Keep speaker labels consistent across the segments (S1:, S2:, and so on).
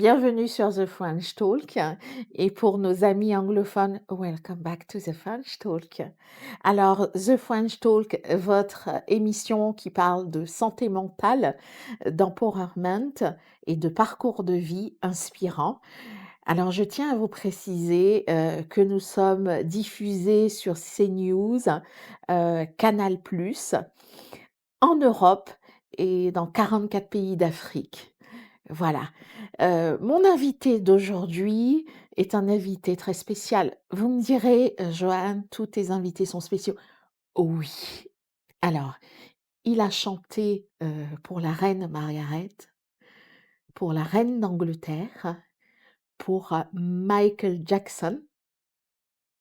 S1: Bienvenue sur The French Talk et pour nos amis anglophones, welcome back to The French Talk. Alors, The French Talk, votre émission qui parle de santé mentale, d'empowerment et de parcours de vie inspirants. Alors, je tiens à vous préciser que nous sommes diffusés sur CNews, Canal+, en Europe et dans 44 pays d'Afrique. Voilà. Mon invité d'aujourd'hui est un invité très spécial. Vous me direz: «Joanne, tous tes invités sont spéciaux». Oui. Alors, il a chanté, pour la reine Margaret, pour la reine d'Angleterre, pour, Michael Jackson,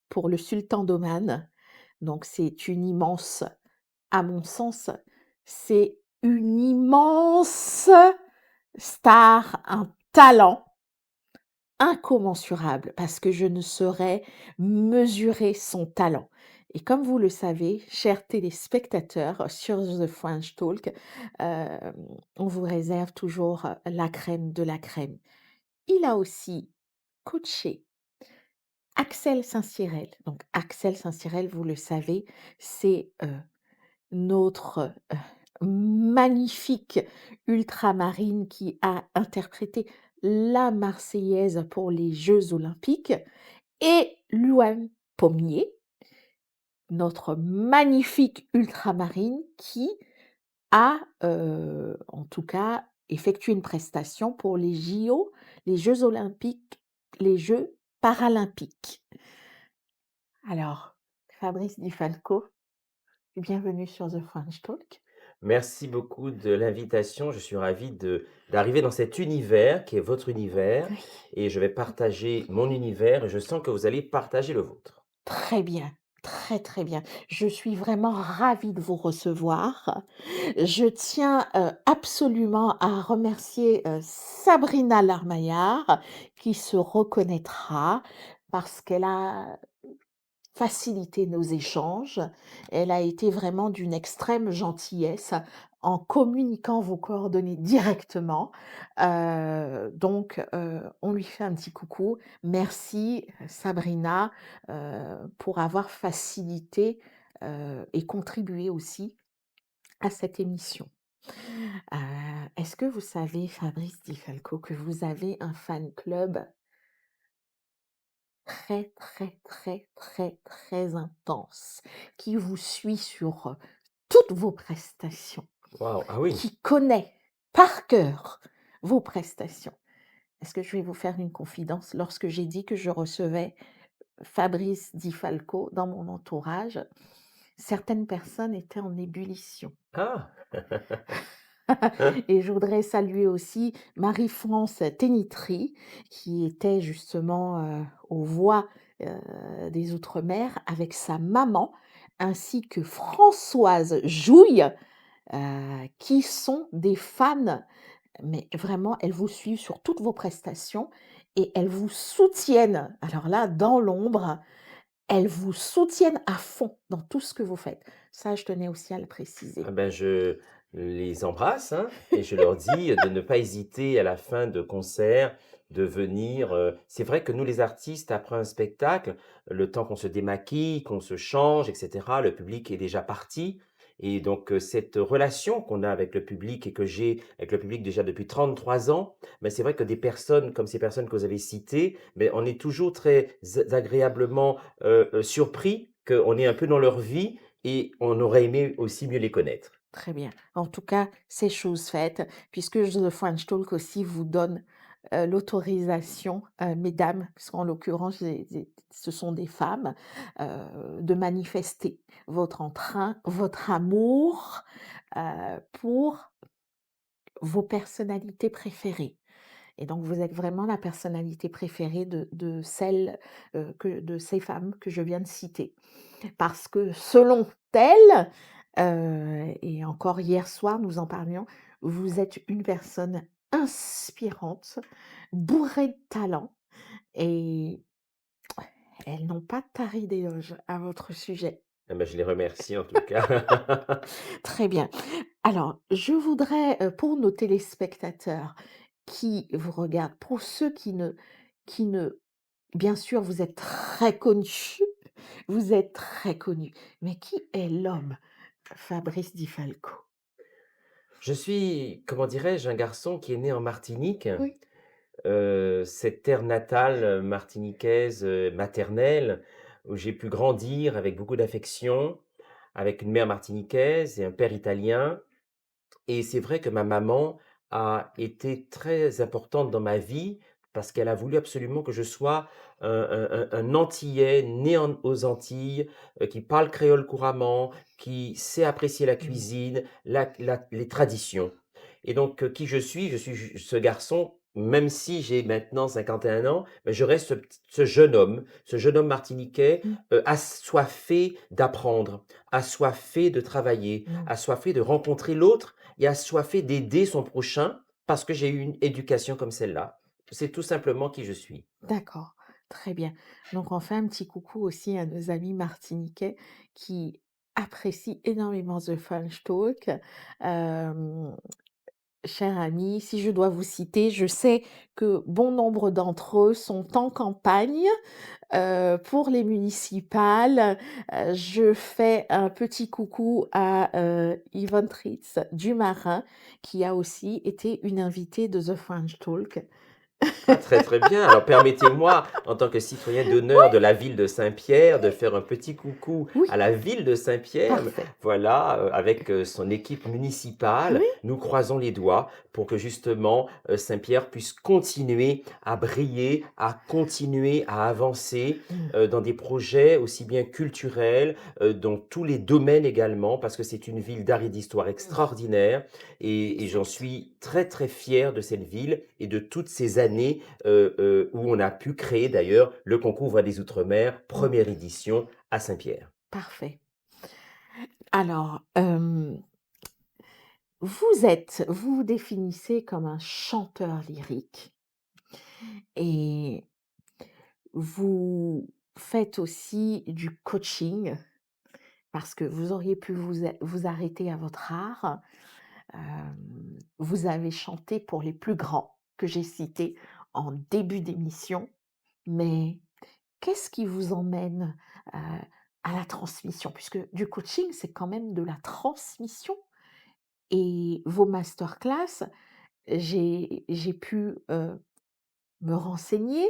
S1: pour le sultan d'Oman. Donc c'est une immense à mon sens, c'est une immense star, un talent incommensurable parce que je ne saurais mesurer son talent. Et comme vous le savez, chers téléspectateurs sur The French Talk, on vous réserve toujours la crème de la crème. Il a aussi coaché Axel Saint-Cyrel. Donc Axel Saint-Cyrel, vous le savez, c'est notre magnifique ultramarine qui a interprété la Marseillaise pour les Jeux olympiques, et Luan Pommier, notre magnifique ultramarine qui a, en tout cas, effectué une prestation pour les JO, les Jeux olympiques, les Jeux paralympiques. Alors, Fabrice Di Falco, bienvenue sur The French Talk.
S2: Merci beaucoup de l'invitation. Je suis ravi d'arriver dans cet univers qui est votre univers
S1: Oui.
S2: et je vais partager mon univers et je sens que vous allez partager le vôtre.
S1: Très bien, très, très bien. Je suis vraiment ravie de vous recevoir. Je tiens, absolument à remercier, Sabrina Larmaillard qui se reconnaîtra parce qu'elle a facilité nos échanges. Elle a été vraiment d'une extrême gentillesse en communiquant vos coordonnées directement. Donc, on lui fait un petit coucou. Merci, Sabrina, pour avoir facilité, et contribué aussi à cette émission. Heu, Est-ce que vous savez, Fabrice Di Falco, que vous avez un fan club très, très, très, très, très intense, qui vous suit sur, toutes vos prestations,
S2: Waouh! Ah oui.
S1: qui connaît par cœur vos prestations? Est-ce que je vais vous faire une confidence? Lorsque j'ai dit que je recevais Fabrice Di Falco dans mon entourage, certaines personnes étaient en ébullition.
S2: Ah!
S1: Et je voudrais saluer aussi Marie-France Ténitry, qui était justement, aux voix, des outre-mer avec sa maman, ainsi que Françoise Jouille, qui sont des fans, mais vraiment, elles vous suivent sur toutes vos prestations et elles vous soutiennent. Alors là, dans l'ombre, elles vous soutiennent à fond dans tout ce que vous faites. Ça, je tenais aussi à le
S2: Ah
S1: préciser.
S2: ben, je les embrasse, hein, et je leur dis de ne pas hésiter à la fin de concert de venir, c'est vrai que nous les artistes après un spectacle, le temps qu'on se démaquille, qu'on se change et cetera, le public est déjà parti et donc cette relation qu'on a avec le public et que j'ai avec le public déjà depuis 33 ans, mais c'est vrai que des personnes comme ces personnes que vous avez citées, mais on est toujours très agréablement, surpris qu'on est un peu dans leur vie et on aurait aimé aussi mieux les connaître.
S1: Très bien. En tout cas, c'est chose faite, puisque The French Talk aussi vous donne, l'autorisation, mesdames, puisqu'en l'occurrence, ce sont des femmes, de manifester votre entrain, votre amour, pour vos personnalités préférées. Et donc vous êtes vraiment la personnalité préférée de celles, de ces femmes que je viens de citer. Parce que selon elles, et encore hier soir nous en parlions, vous êtes une personne inspirante, bourrée de talent, et elles n'ont pas tari d'éloges à votre sujet.
S2: Ah bah, je les remercie en tout cas.
S1: Très bien. Alors, je voudrais, pour nos téléspectateurs qui vous regardent, pour ceux qui ne bien sûr, vous êtes très connu, vous êtes très connu, mais qui est l'homme Fabrice Di Falco?
S2: Je suis, comment dirais-je, un garçon qui est né en Martinique,
S1: Oui.
S2: cette terre natale, martiniquaise, maternelle, où j'ai pu grandir avec beaucoup d'affection, avec une mère martiniquaise et un père italien. Et c'est vrai que ma maman a été très importante dans ma vie parce qu'elle a voulu absolument que je sois un Antillais né aux Antilles, qui parle créole couramment, qui sait apprécier la
S1: Mmh.
S2: cuisine, les traditions. Et donc, qui je suis ce garçon, même si j'ai maintenant 51 ans, mais je reste ce jeune homme martiniquais,
S1: Mmh.
S2: assoiffé d'apprendre, assoiffé de travailler,
S1: Mmh.
S2: assoiffé de rencontrer l'autre et assoiffé d'aider son prochain parce que j'ai eu une éducation comme celle-là. C'est tout simplement qui je suis.
S1: D'accord, très bien. Donc on fait un petit coucou aussi à nos amis martiniquais qui apprécient énormément The French Talk. Hem, Chers amis, si je dois vous citer, je sais que bon nombre d'entre eux sont en campagne, pour les municipales. Je fais un petit coucou à, Yvonne Tritz du Marin, qui a aussi été une invitée de The French Talk.
S2: Ah, très, très bien. Alors permettez-moi, en tant que citoyen d'honneur de la ville de Saint-Pierre, de faire un petit coucou à
S1: Oui,
S2: la ville de Saint-Pierre.
S1: parfait.
S2: Voilà, avec, son équipe municipale,
S1: Oui.
S2: nous croisons les doigts pour que justement, Saint-Pierre puisse continuer à briller, à continuer à avancer,
S1: Mmh.
S2: dans des projets aussi bien culturels, dans tous les domaines également, parce que c'est une ville d'art et d'histoire
S1: Mmh.
S2: extraordinaire et j'en
S1: Exact.
S2: suis très, très fier de cette ville et de toutes ces années, où on a pu créer d'ailleurs le concours Voix des Outre-mer,
S1: Mmh.
S2: première édition à Saint-Pierre.
S1: Parfait. Alors, vous vous définissez comme un chanteur lyrique et vous faites aussi du coaching parce que vous auriez pu vous arrêter à votre art. Vous avez chanté pour les plus grands que j'ai cités en début d'émission, mais qu'est-ce qui vous emmène, heu, à la transmission? Puisque du coaching, c'est quand même de la transmission et vos masterclass, j'ai pu, me renseigner,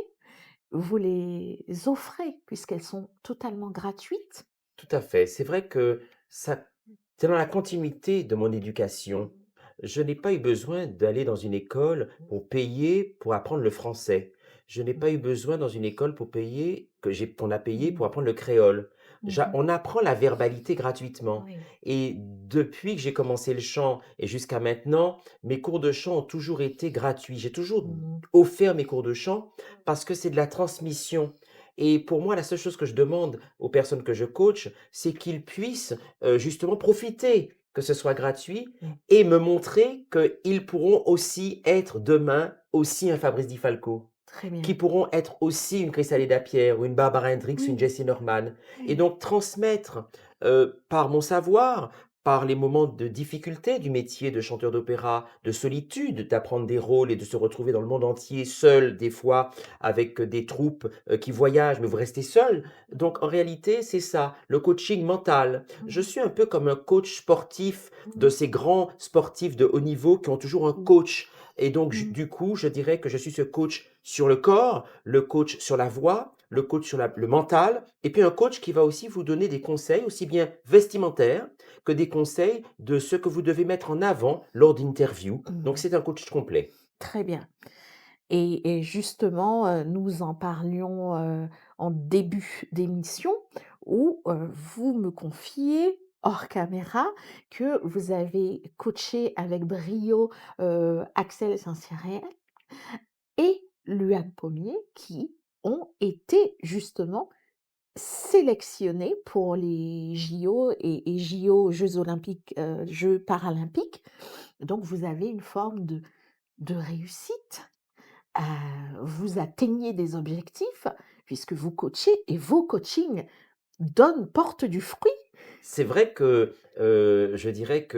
S1: vous les offrez puisqu'elles sont totalement gratuites?
S2: Tout à fait. C'est vrai que ça c'est dans la continuité de mon éducation. Je n'ai pas eu besoin d'aller dans une école pour payer pour apprendre le français. Je n'ai
S1: Mmh.
S2: pas eu besoin dans une école pour payer qu'on a payé
S1: Mmh.
S2: pour apprendre le créole.
S1: Mmh.
S2: On apprend la verbalité gratuitement
S1: Oui.
S2: et depuis que j'ai commencé le chant et jusqu'à maintenant, mes cours de chant ont toujours été gratuits. J'ai toujours
S1: Mmh.
S2: offert mes cours de chant parce que c'est de la transmission et pour moi, la seule chose que je demande aux personnes que je coach, c'est qu'ils puissent, justement profiter que ce soit gratuit
S1: Mmh.
S2: et me montrer qu'ils pourront aussi être demain aussi un Fabrice Di Falco,
S1: Très bien.
S2: qui pourront être aussi une Chrysalida Pierre ou une Barbara Hendricks, une
S1: Oui,
S2: Jessie Norman et
S1: oui.
S2: donc transmettre, par mon savoir, par les moments de difficulté du métier de chanteur d'opéra, de solitude, d'apprendre des rôles et de se retrouver dans le monde entier seul, des fois avec, des troupes, qui voyagent, mais vous restez seul. Donc en réalité, c'est ça, le coaching mental. Je
S1: Mmh.
S2: suis un peu comme un coach sportif de
S1: Mmh.
S2: ces grands sportifs de haut niveau qui ont toujours un
S1: Mmh.
S2: coach et donc
S1: Mmh.
S2: du coup, je dirais que je suis ce coach sur le corps, le coach sur la voix, le coach sur le mental et puis un coach qui va aussi vous donner des conseils aussi bien vestimentaires que des conseils de ce que vous devez mettre en avant lors d'interviews. Donc
S1: Mmh.
S2: c'est un coach complet.
S1: Très bien et justement, nous en parlions, en début d'émission où, vous me confiez hors caméra que vous avez coaché avec brio, Axel Saint-Cyr et Luan Pommier qui ont été justement sélectionnés pour les JO et JO, Jeux olympiques, Jeux paralympiques. Donc vous avez une forme de réussite. Vous atteignez des objectifs puisque vous coachez et vos coachings portent du fruit.
S2: C'est vrai que, je dirais que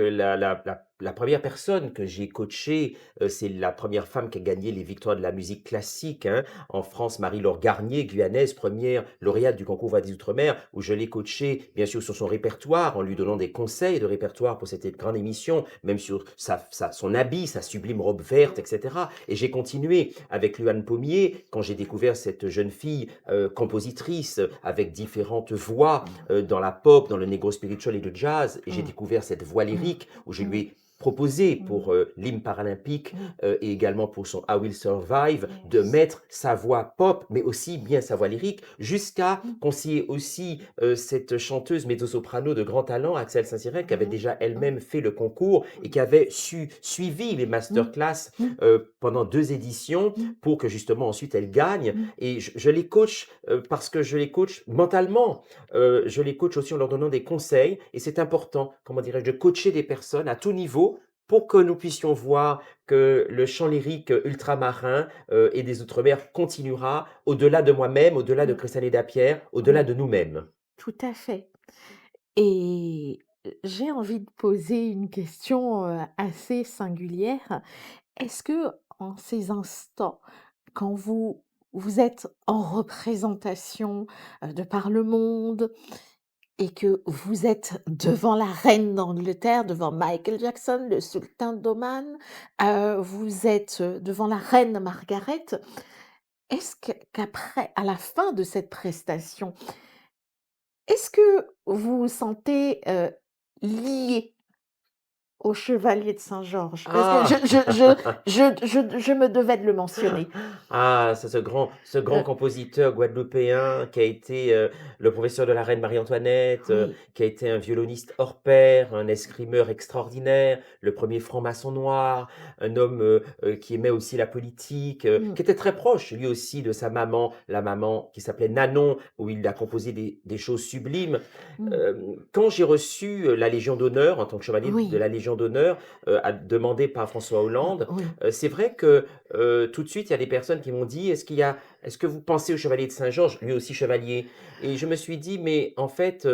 S2: la première personne que j'ai coachée, c'est la première femme qui a gagné les victoires de la musique classique, hein, en France, Marie-Laure Garnier, guyanaise, première lauréate du concours Voix des Outre-mer, où je l'ai coachée, bien sûr, sur son répertoire, en lui donnant des conseils de répertoire pour cette grande émission, même sur son habit, sa sublime robe verte, etc. Et j'ai continué avec Luan Pommier, quand j'ai découvert cette jeune fille compositrice avec différentes voix dans la pop, dans le negro spiritual et le jazz, et j'ai
S1: Mmh.
S2: découvert cette voix
S1: Mmh.
S2: lyrique où je lui
S1: Mmh.
S2: ai proposé
S1: Mmh.
S2: pour l'hymne paralympique
S1: Mmh.
S2: et également pour son I Will Survive de
S1: Yes.
S2: mettre sa voix pop, mais aussi bien sa voix lyrique, jusqu'à
S1: Mmh.
S2: conseiller aussi cette chanteuse mezzo-soprano de grand talent, Axel Saint-Cyr, qui avait
S1: Mmh.
S2: déjà
S1: Mmh.
S2: elle-même fait le concours et qui avait suivi les
S1: Mmh.
S2: masterclass
S1: Mmh.
S2: pendant 2 éditions
S1: Mmh.
S2: pour que justement ensuite elle gagne.
S1: Mmh.
S2: Et je les coach parce que je les coach mentalement. Je les coach aussi en leur donnant des conseils. Et c'est important, comment dirais-je, de coacher des personnes à tout niveau pour que nous puissions voir que le chant lyrique ultramarin et des Outre-mer continuera au-delà de moi-même, au-delà de
S1: Mmh.
S2: Christiane et Dapierre, au-delà
S1: Mmh.
S2: de nous-mêmes.
S1: Tout à fait. Et j'ai envie de poser une question, assez singulière. Est-ce que en ces instants, quand vous êtes en représentation, de par le monde et que vous êtes devant la reine d'Angleterre, devant Michael Jackson, le sultan d'Oman, vous êtes, devant la reine Margaret, est-ce qu'après à la fin de cette prestation, est-ce que vous vous sentez, lié au chevalier de Saint-Georges? Parce que
S2: Ah!
S1: je me devais de le mentionner.
S2: Ah, c'est ce grand
S1: Heu,
S2: compositeur guadeloupéen qui a été, le professeur de la reine Marie-Antoinette,
S1: oui.
S2: qui a été un violoniste hors pair, un escrimeur extraordinaire, le premier franc-maçon noir, un homme, qui aimait aussi la politique,
S1: Mmh.
S2: qui était très proche lui aussi de sa maman, la maman qui s'appelait Nanon, où il a composé des choses sublimes.
S1: Mmh.
S2: Quand j'ai reçu, la Légion d'honneur en tant que chevalier de
S1: Oui.
S2: la Légion d'honneur, demandée par François Hollande,
S1: Oui.
S2: c'est vrai que tout de suite, il y a des personnes qui m'ont dit: «Est-ce que vous pensez au chevalier de Saint-Georges?» lui aussi chevalier. Et je me suis dit: «Mais en fait,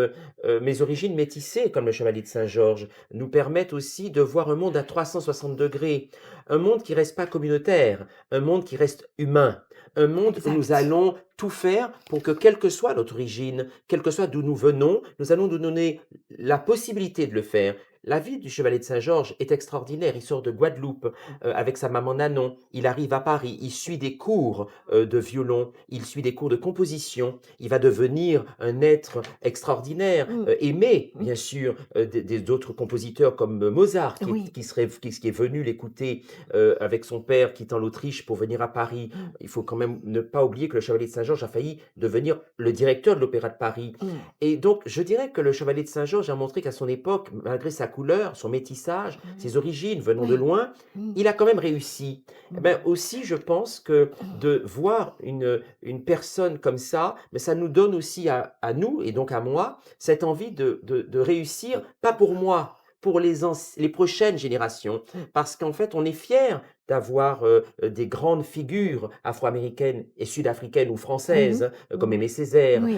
S2: mes origines métissées, comme le chevalier de Saint-Georges, nous permettent aussi de voir un monde à 360°, un monde qui reste pas communautaire, un monde qui reste humain, un monde où nous
S1: Exact.
S2: allons tout faire pour que, quelle que soit notre origine, quel que soit d'où nous venons, nous allons nous donner la possibilité de le faire». La vie du chevalier de Saint-Georges est extraordinaire. Il sort de Guadeloupe, avec sa maman Nanon. Il arrive à Paris, il suit des cours de violon, il suit des cours de composition. Il va devenir un être extraordinaire,
S1: Mmh.
S2: aimé,
S1: Mmh.
S2: bien sûr, d'autres compositeurs comme Mozart,
S1: Oui.
S2: qui est venu l'écouter avec son père quittant l'Autriche pour venir à Paris.
S1: Mmh.
S2: Il faut quand même ne pas oublier que le Chevalier de Saint-Georges a failli devenir le directeur de l'Opéra de Paris.
S1: Mmh.
S2: Et donc, je dirais que le Chevalier de Saint-Georges a montré qu'à son époque, malgré sa couleur, son métissage,
S1: Mmh.
S2: ses origines venant de
S1: Oui.
S2: loin,
S1: Mmh.
S2: il a quand même réussi. Eh
S1: Mmh.
S2: ben, aussi, je pense que de voir une personne comme ça, mais ça nous donne aussi à nous, et donc à moi, cette envie de réussir, pas pour moi, pour les prochaines générations.
S1: Mmh.
S2: Parce qu'en fait, on est fiers d'avoir des grandes figures afro-américaines et sud-africaines ou
S1: Mmh mh.
S2: françaises, comme
S1: Mmh.
S2: Aimé Césaire,
S1: Oui.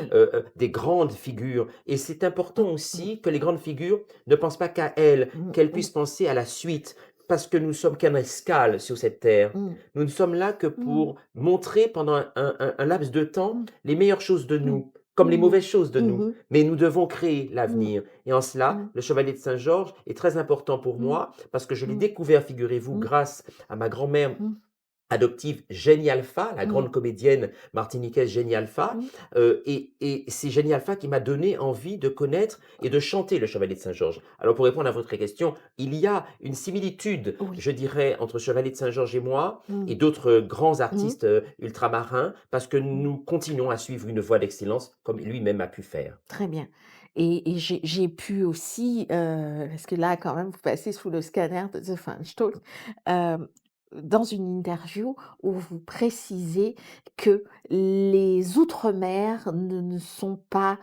S2: des grandes figures. Et c'est
S1: Mmh.
S2: important
S1: Mmh.
S2: aussi que les grandes figures ne pensent pas qu'à elles,
S1: Mmh.
S2: qu'elles
S1: Mmh.
S2: puissent penser à la suite, parce que nous sommes qu'un escale sur cette terre.
S1: Mmh.
S2: Nous ne sommes là que
S1: Mmh.
S2: pour montrer pendant un laps de temps
S1: Mmh.
S2: les meilleures choses de
S1: Mmh.
S2: nous, comme les
S1: Mmh.
S2: mauvaises choses de nous.
S1: Mmh.
S2: Mais nous devons créer
S1: Mmh.
S2: l'avenir. Et en cela,
S1: Mmh.
S2: le Chevalier de Saint-Georges est très important pour
S1: Mmh.
S2: moi, parce que je l'ai
S1: Mmh.
S2: découvert, figurez-vous,
S1: Mmh.
S2: grâce à ma grand-mère
S1: Mmh.
S2: adoptive Jenny Alpha, la
S1: Mmh.
S2: grande comédienne martiniquaise Jenny Alpha,
S1: Mmh.
S2: et c'est Jenny Alpha qui m'a donné envie de connaître et de chanter le Chevalier de Saint-Georges. Alors pour répondre à votre question, il y a une similitude,
S1: Oui.
S2: je dirais, entre Chevalier de Saint-Georges et moi
S1: Mmh.
S2: et d'autres grands
S1: Mmh.
S2: artistes, ultramarins, parce que
S1: Mmh.
S2: nous continuons à suivre une voie d'excellence comme lui-même a pu faire.
S1: Très bien. Et j'ai pu aussi, parce que là, quand même, vous passez sous le scanner de The French Talk, hem, dans une interview où vous précisez que les outre-mer ne sont pas,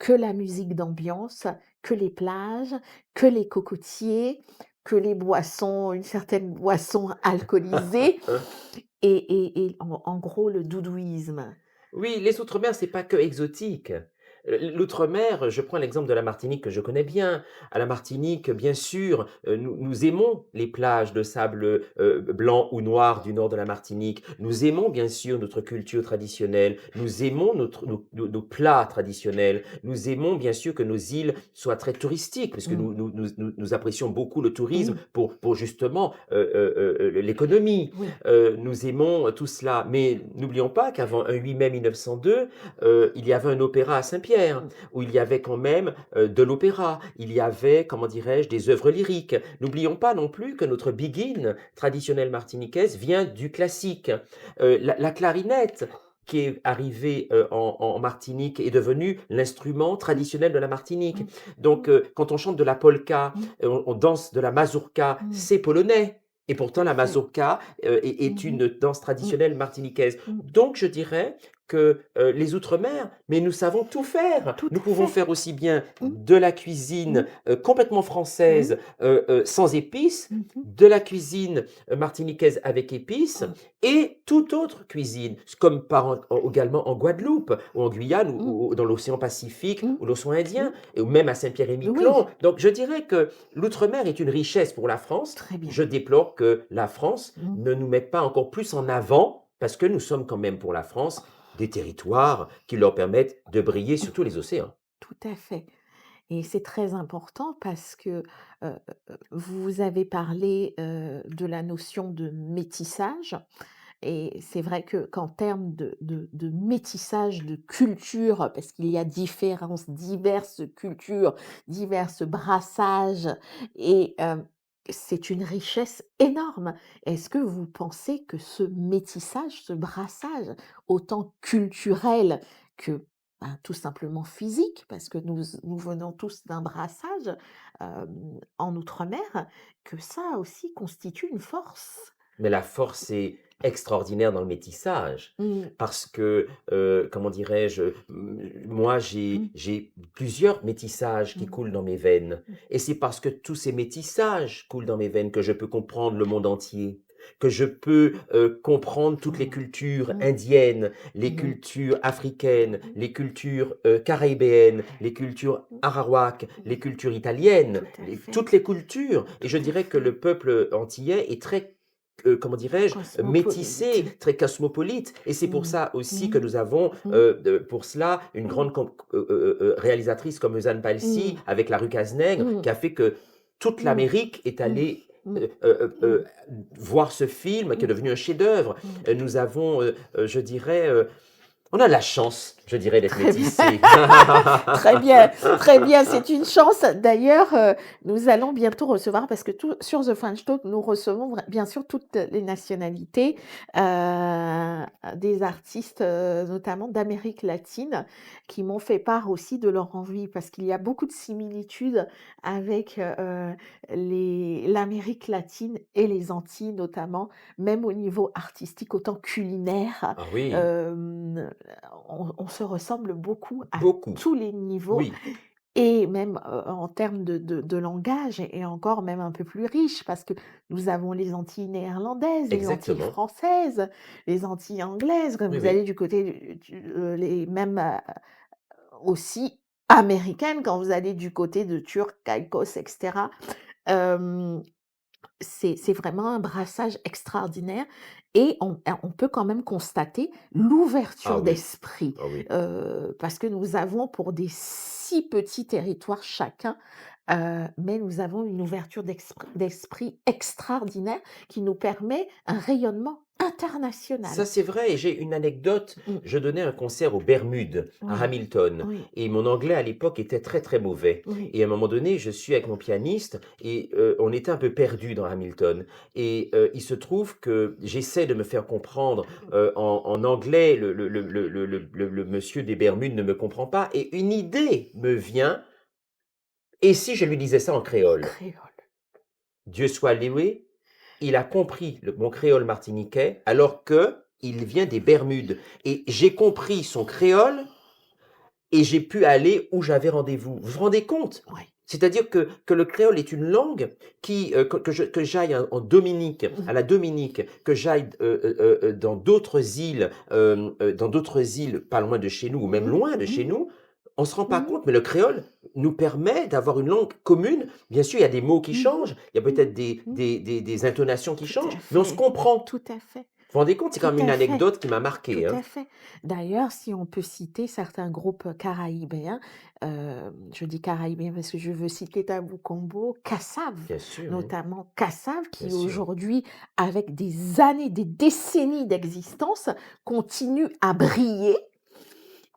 S1: que la musique d'ambiance, que les plages, que les cocotiers, que les boissons, une certaine boisson alcoolisée et en gros le doudouisme.
S2: Oui, les outre-mer, c'est pas que exotique. L'outre-mer, je prends l'exemple de la Martinique que je connais bien. À la Martinique, bien sûr, nous aimons les plages de sable, blanc ou noir du nord de la Martinique. Nous aimons bien sûr notre culture traditionnelle. Nous aimons nos plats traditionnels. Nous aimons bien sûr que nos îles soient très touristiques, parce que
S1: Mmh.
S2: nous apprécions beaucoup le tourisme
S1: Mmh.
S2: pour justement, l'économie.
S1: Oui.
S2: Nous aimons tout cela. Mais n'oublions pas qu'avant un 8 mai 1902, il y avait un opéra à Saint-Pierre,
S1: Mmh.
S2: où il y avait quand même de l'opéra. Il y avait, comment dirais-je, des œuvres lyriques. N'oublions pas non plus que notre biguine traditionnelle martiniquaise vient du classique. La clarinette, qui est arrivée en Martinique, est devenue l'instrument
S1: Mmh.
S2: traditionnel de la Martinique.
S1: Mmh.
S2: Donc, quand on chante de la polka,
S1: Mmh.
S2: on danse de la mazurka,
S1: Mmh.
S2: c'est polonais. Et
S1: Tout
S2: pourtant,
S1: à
S2: la
S1: fait.
S2: mazurka est
S1: Mmh.
S2: une danse
S1: Mmh.
S2: traditionnelle martiniquaise.
S1: Mmh.
S2: Donc, je dirais que les outre-mer, mais nous savons tout faire.
S1: Tout
S2: Nous
S1: à
S2: pouvons
S1: fait.
S2: faire aussi bien
S1: Mmh.
S2: de la
S1: Mmh.
S2: cuisine complètement
S1: Mmh.
S2: française, sans épices,
S1: Mmh mh.
S2: de la cuisine martiniquaise avec épices,
S1: Mmh.
S2: et toute autre cuisine, comme également en Guadeloupe, ou en Guyane,
S1: Mmh.
S2: ou dans l'océan Pacifique,
S1: Mmh.
S2: ou l'océan
S1: Mmh.
S2: Indien, ou même à
S1: Oui,
S2: Saint-Pierre-et-Miquelon. Donc je dirais que l'outre-mer est une richesse pour la France.
S1: très bien.
S2: Je déplore que la France
S1: Mmh.
S2: ne nous mette pas encore plus en avant, parce que nous sommes quand même pour la France des territoires qui leur permettent de briller sur tous les océans.
S1: Tout à fait et c'est très important parce que, vous avez parlé, de la notion de métissage et c'est vrai que qu'en termes de métissage de culture, parce qu'il y a diverses cultures, diverses brassages et c'est une richesse énorme. Est-ce que vous pensez que ce métissage, ce brassage, autant culturel que, ben, tout simplement physique, parce que nous venons tous d'un brassage, en outre-mer, que ça aussi constitue une force?
S2: Mais la force est extraordinaire dans le métissage,
S1: Mmh.
S2: parce que, comment dirais-je? Moi,
S1: Mmh.
S2: j'ai plusieurs métissages qui
S1: Mmh.
S2: coulent dans mes veines,
S1: Mmh.
S2: et c'est parce que tous ces métissages coulent dans mes veines que je peux comprendre le monde entier, que je peux, comprendre toutes les
S1: Mmh.
S2: cultures
S1: Mmh.
S2: indiennes, les
S1: Mmh.
S2: cultures africaines,
S1: Mmh.
S2: les cultures, caribéennes, les cultures
S1: Mmh.
S2: arawak,
S1: Mmh.
S2: les cultures italiennes,
S1: Tout à fait,
S2: toutes les cultures. Et
S1: tout
S2: je
S1: à
S2: dirais que
S1: fait.
S2: le peuple antillais est très comment dirais-je?
S1: Cosmopolite.
S2: Métissé, très cosmopolite, et c'est pour
S1: Mmh.
S2: ça aussi que
S1: Mmh.
S2: nous avons,
S1: Mmh.
S2: pour cela, une
S1: Mmh.
S2: grande réalisatrice comme Eusanne Palsy,
S1: Mmh.
S2: avec La Rue Cazenègre,
S1: Mmh.
S2: qui a fait que toute
S1: Mmh.
S2: l'Amérique est
S1: Mmh.
S2: allée,
S1: Mmh. Mmh.
S2: heu, voir ce film qui est
S1: Mmh.
S2: devenu un chef-d'œuvre.
S1: Mmh.
S2: Nous avons, je dirais, on a de la chance, je dirais, d'être
S1: Très bien,
S2: métissés.
S1: très bien, très bien, c'est une chance. D'ailleurs, nous allons bientôt recevoir parce que tout sur The French Talk, nous recevons bien sûr toutes les nationalités, des artistes, notamment d'Amérique latine, qui m'ont fait part aussi de leur envie parce qu'il y a beaucoup de similitudes avec, les l'Amérique latine et les Antilles notamment, même au niveau artistique, autant culinaire.
S2: Ah oui,
S1: Hem, on se ressemble beaucoup à
S2: beaucoup,
S1: tous les niveaux
S2: oui,
S1: et même, en termes de langage et encore même un peu plus riche parce que nous avons les Antilles néerlandaises, les Antilles
S2: exactement.
S1: françaises, les Antilles anglaises, comme
S2: Oui,
S1: vous allez
S2: oui.
S1: du côté les mêmes, aussi américaines quand vous allez du côté de Turcs, Caïcos et cetera. Hem c'est vraiment un brassage extraordinaire et on peut quand même constater
S2: Ah
S1: l'ouverture
S2: oui,
S1: d'esprit,
S2: ah oui.
S1: parce que nous avons pour des si petits territoires chacun, mais nous avons une ouverture d'esprit extraordinaire qui nous permet un rayonnement
S2: Ça,
S1: international.
S2: c'est vrai, et j'ai une anecdote.
S1: Mmh.
S2: Je donnais un concert aux Bermudes, à
S1: Oui,
S2: Hamilton,
S1: oui,
S2: et mon anglais à l'époque était très, très mauvais.
S1: oui.
S2: Et à un moment donné, je suis avec mon pianiste et on était un peu perdus dans Hamilton. Et il se trouve que j'essaie de me faire comprendre en anglais. Le monsieur des Bermudes ne me comprend pas, et une idée me vient. Et si je lui disais ça en
S1: En
S2: créole?
S1: créole.
S2: Dieu soit loué, il a compris mon créole martiniquais alors que il vient des Bermudes, et j'ai compris son créole et j'ai pu aller où j'avais rendez-vous. Vous vous rendez compte?
S1: Oui.
S2: C'est-à-dire que le créole est une langue qui, que j'aille en Dominique,
S1: Mmh.
S2: à la Dominique, que j'aille, dans d'autres îles pas loin de chez nous, ou même
S1: Mmh.
S2: loin de chez
S1: Mmh.
S2: nous, on ne se rend pas
S1: Mmh mh.
S2: compte, mais le créole nous permet d'avoir une langue commune. Bien sûr, il y a des mots qui
S1: Mmh
S2: changent, il y a
S1: mh. Mmh
S2: peut-être des
S1: mh.
S2: des des des intonations qui
S1: Tout
S2: changent,
S1: à
S2: mais on se
S1: fait,
S2: comprend.
S1: tout à fait,
S2: Vous vous rendez compte? C'est
S1: tout
S2: quand même une
S1: à fait,
S2: anecdote qui m'a
S1: tout
S2: marqué, hein.
S1: à fait. D'ailleurs, si on peut citer certains groupes caribéens, je dis caribéens parce que je veux citer Tabou Combo, Kassav,
S2: Bien sûr, oui,
S1: notamment Kassav
S2: bien
S1: qui
S2: sûr.
S1: aujourd'hui, avec des années, des décennies d'existence, continue à briller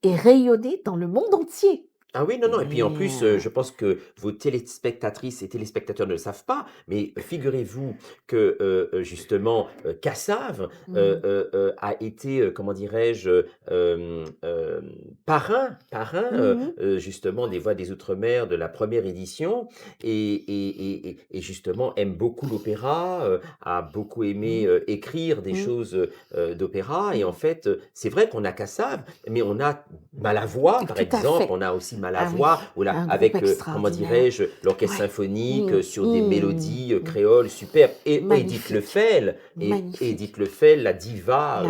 S1: et rayonner dans le monde entier.
S2: Ah oui, non, non et puis en
S1: Et
S2: plus, je pense que vos téléspectatrices et téléspectateurs ne le savent pas, mais figurez-vous que, justement, Cassave,
S1: mmh,
S2: a été, comment dirais-je, parrain,
S1: mmh mh.
S2: justement des Voix des Outre-mer de la première édition et justement aime beaucoup l'opéra, a beaucoup aimé,
S1: Mmh,
S2: écrire des
S1: mmh,
S2: choses, d'opéra et en
S1: mmh.
S2: fait, c'est vrai qu'on a Cassave, mais on a Malavoie, par
S1: Tout à
S2: exemple,
S1: fait.
S2: on a aussi
S1: Ah
S2: Malavoie,
S1: oui,
S2: ou là,
S1: un groupe
S2: avec, comment
S1: extraordinaire.
S2: dirais-je, l'orchestre
S1: Ouais.
S2: symphonique,
S1: Mmh,
S2: sur des
S1: mmh,
S2: mélodies,
S1: mmh.
S2: créoles superbes et Édith
S1: Magnifique,
S2: Lefel et Édith
S1: magnifique.
S2: Lefel,
S1: La
S2: la
S1: diva.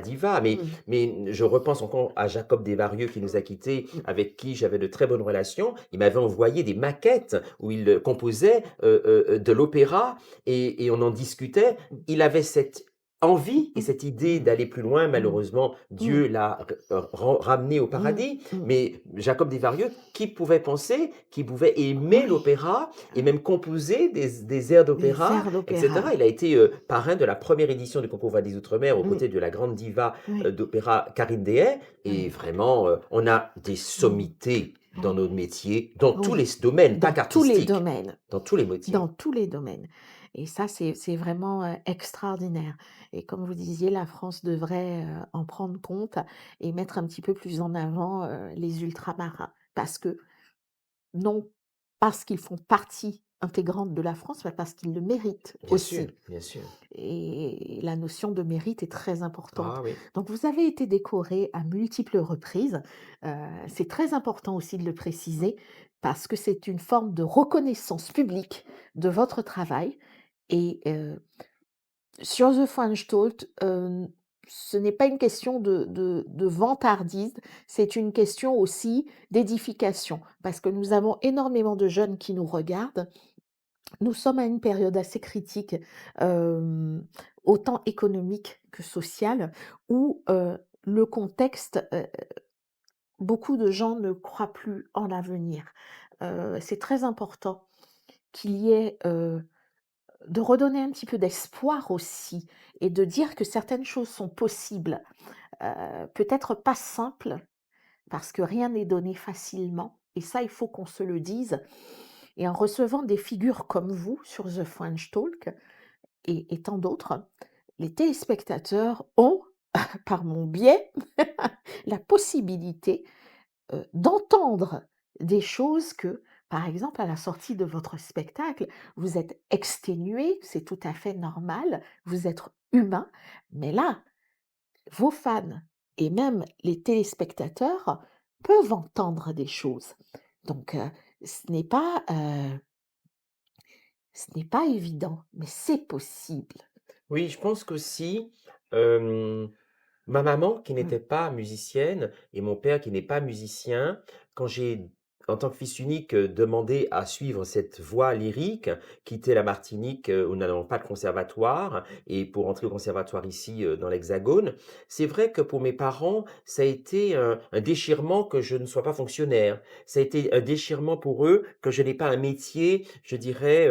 S2: diva.
S1: Mmh,
S2: Mais je repense encore à Jacob Desvarieux qui nous a quittés,
S1: mmh.
S2: avec qui j'avais de très bonnes relations. Il m'avait envoyé des maquettes où il, composait, de l'opéra et on en discutait. Il avait cette envie et
S1: Mmh,
S2: cette idée
S1: mmh,
S2: d'aller plus loin.
S1: mmh,
S2: Malheureusement,
S1: mmh,
S2: Dieu l'a ramené au
S1: mmh,
S2: paradis.
S1: mmh.
S2: Mais Jacob Desvarieux, qui pouvait penser qu'il pouvait aimer
S1: Oui,
S2: l'opéra et
S1: oui.
S2: même composer des airs
S1: Les
S2: d'opéra,
S1: airs
S2: et
S1: d'opéra.
S2: cetera? Il a été, parrain de la première édition du Concours Voix des Outre-mer aux
S1: Mmh,
S2: côtés de la grande diva,
S1: oui,
S2: d'opéra Karine Dehay et
S1: oui.
S2: vraiment, on a des
S1: Mmh,
S2: sommités dans
S1: oui,
S2: notre métier, dans tous les
S1: oui.
S2: domaines, pas
S1: Dans tous les
S2: qu'artistique,
S1: domaines.
S2: dans tous les
S1: Dans
S2: métiers.
S1: tous les domaines et ça, c'est vraiment, extraordinaire et comme vous disiez, la France devrait, en prendre compte et mettre un petit peu plus en avant, les ultramarins. Parce que non parce qu'ils font partie intégrante de la France, mais parce qu'ils le méritent
S2: Bien sûr,
S1: aussi
S2: bien sûr.
S1: et la notion de mérite est très importante.
S2: Ah oui.
S1: Donc vous avez été décoré à multiples reprises, c'est très important aussi de le préciser parce que c'est une forme de reconnaissance publique de votre travail et sur The Franchtold, ce n'est pas une question de vantardise, c'est une question aussi d'édification parce que nous avons énormément de jeunes qui nous regardent. Nous sommes à une période assez critique, hem, autant économique que sociale, où, le contexte, beaucoup de gens ne croient plus en l'avenir. C'est très important qu'il y ait, de redonner un petit peu d'espoir aussi et de dire que certaines choses sont possibles. Peut-être pas simples, parce que rien n'est donné facilement et ça, il faut qu'on se le dise et en recevant des figures comme vous sur The French Talk et tant d'autres, les téléspectateurs ont, par mon biais, la possibilité, d'entendre des choses que, par exemple, à la sortie de votre spectacle, vous êtes exténué, c'est tout à fait normal, vous êtes humain, mais là, vos fans et même les téléspectateurs peuvent entendre des choses. Donc, ce n'est pas, ce n'est pas évident, mais c'est possible.
S2: Oui, je pense qu'aussi, ma maman qui
S1: Mmh.
S2: n'était pas musicienne et mon père qui n'est pas musicien, quand j'ai, en tant que fils unique, demandé à suivre cette voie lyrique, quitter la Martinique, où nous n'avons pas de conservatoire et pour entrer au conservatoire ici, dans l'Hexagone, c'est vrai que pour mes parents, ça a été un déchirement que je ne sois pas fonctionnaire. Ça a été un déchirement pour eux que je n'ai pas un métier, je dirais,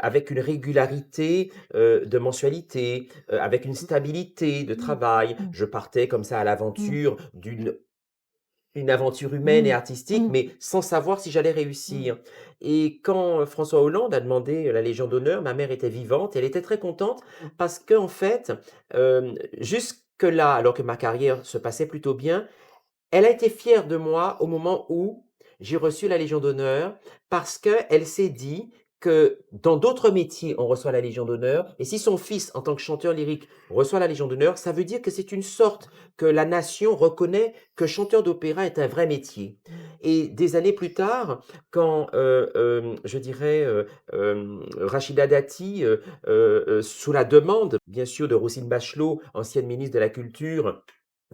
S2: avec une régularité, de mensualité, avec une
S1: Mmh.
S2: stabilité de
S1: Mmh.
S2: travail.
S1: Mmh.
S2: Je partais comme ça à
S1: Mmh.
S2: l'aventure d'une une aventure humaine et
S1: Mmh.
S2: artistique,
S1: Mmh.
S2: mais sans savoir si j'allais
S1: Mmh.
S2: réussir. Et quand, François Hollande a demandé, la Légion d'honneur, ma mère était vivante et elle était très contente parce qu'en fait, jusque-là, alors que ma carrière se passait plutôt bien, elle a été fière de moi au moment où j'ai reçu la Légion d'honneur parce qu'elle s'est dit que dans d'autres métiers, on reçoit la Légion d'honneur et si son fils, en tant que chanteur lyrique, reçoit la Légion d'honneur, ça veut dire que c'est une sorte que la nation reconnaît que chanteur d'opéra est un vrai métier. Et des années plus tard, quand, je dirais, Rachida Dati, sous la demande, bien sûr, de Roselyne Bachelot, ancienne ministre de la culture,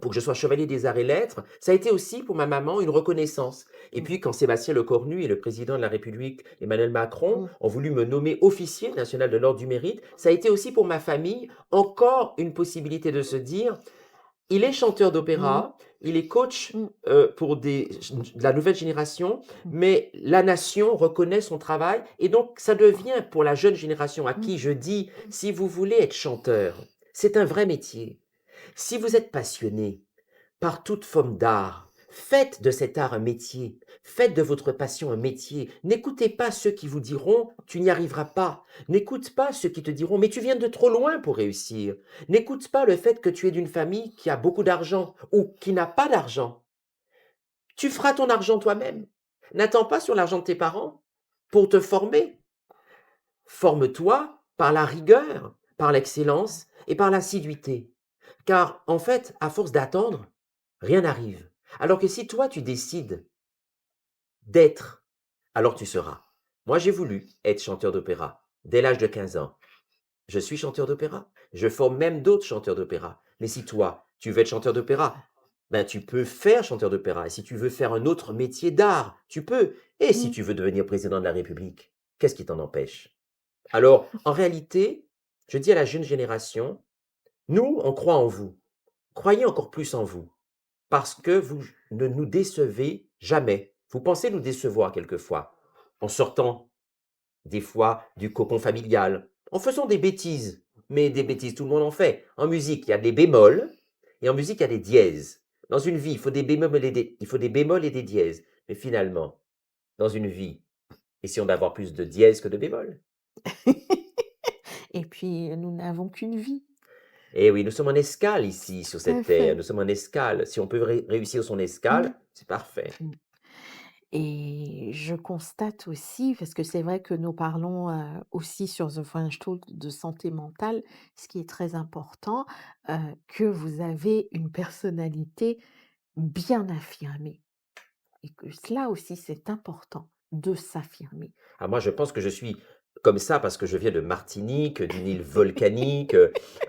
S2: pour que je sois chevalier des arts et lettres, ça a été aussi pour ma maman une reconnaissance. Et
S1: Mmh.
S2: puis quand Sébastien Lecornu et le président de la République, Emmanuel Macron,
S1: Mmh.
S2: ont voulu me nommer officier national de l'Ordre du Mérite, ça a été aussi pour ma famille encore une possibilité de se dire: «Il est chanteur
S1: Mmh.
S2: d'opéra, il est coach,
S1: Mmh.
S2: pour de la nouvelle génération,
S1: Mmh.
S2: mais la nation reconnaît son travail» et donc ça devient pour la jeune génération à
S1: Mmh.
S2: qui je dis: «Si vous voulez être chanteur, c'est un vrai métier. Si vous êtes passionné par toute forme d'art, faites de cet art un métier, faites de votre passion un métier. N'écoutez pas ceux qui vous diront: "Tu n'y arriveras pas". N'écoute pas ceux qui te diront: "Mais tu viens de trop loin pour réussir". N'écoute pas le fait que tu es d'une famille qui a beaucoup d'argent ou qui n'a pas d'argent. Tu feras ton argent toi-même. N'attends pas sur l'argent de tes parents pour te former. Forme-toi par la rigueur, par l'excellence et par l'assiduité. Car en fait, à force d'attendre, rien n'arrive. Alors que si toi tu décides d'être, alors tu seras. Moi j'ai voulu être chanteur d'opéra dès l'âge de 15 ans. Je suis chanteur d'opéra. Je forme même d'autres chanteurs d'opéra. Mais si toi, tu veux être chanteur d'opéra, ben tu peux faire chanteur d'opéra. Et si tu veux faire un autre métier d'art, tu peux. Et si
S1: Mmh.
S2: tu veux devenir président de la République, qu'est-ce qui t'en empêche? Alors, en réalité, je dis à la jeune génération, nous, on croit en vous. Croyez encore plus en vous, parce que vous ne nous décevez jamais. Vous pensez nous décevoir quelquefois, en sortant des fois du cocon familial, en faisant des bêtises. Mais des bêtises, tout le monde en fait. En musique, il y a des bémols, et en musique, il y a des dièses. Dans une vie, il faut des bémols il faut des bémols et des dièses. Mais finalement, dans une vie, essayons d'avoir plus de dièses que de bémols.
S1: Et puis, nous n'avons qu'une vie.
S2: Eh oui, nous sommes en escale ici, sur
S1: Tout à
S2: cette terre.
S1: fait.
S2: Nous sommes en escale. Si on peut réussir son
S1: Mmh.
S2: escale, c'est parfait.
S1: Mmh. Et je constate aussi, parce que c'est vrai que nous parlons, aussi sur The French Talk de santé mentale, ce qui est très important, heu, que vous avez une personnalité bien affirmée et que cela aussi c'est important de s'affirmer.
S2: Ah, moi, je pense que je suis comme ça parce que je viens de Martinique, d'une île volcanique,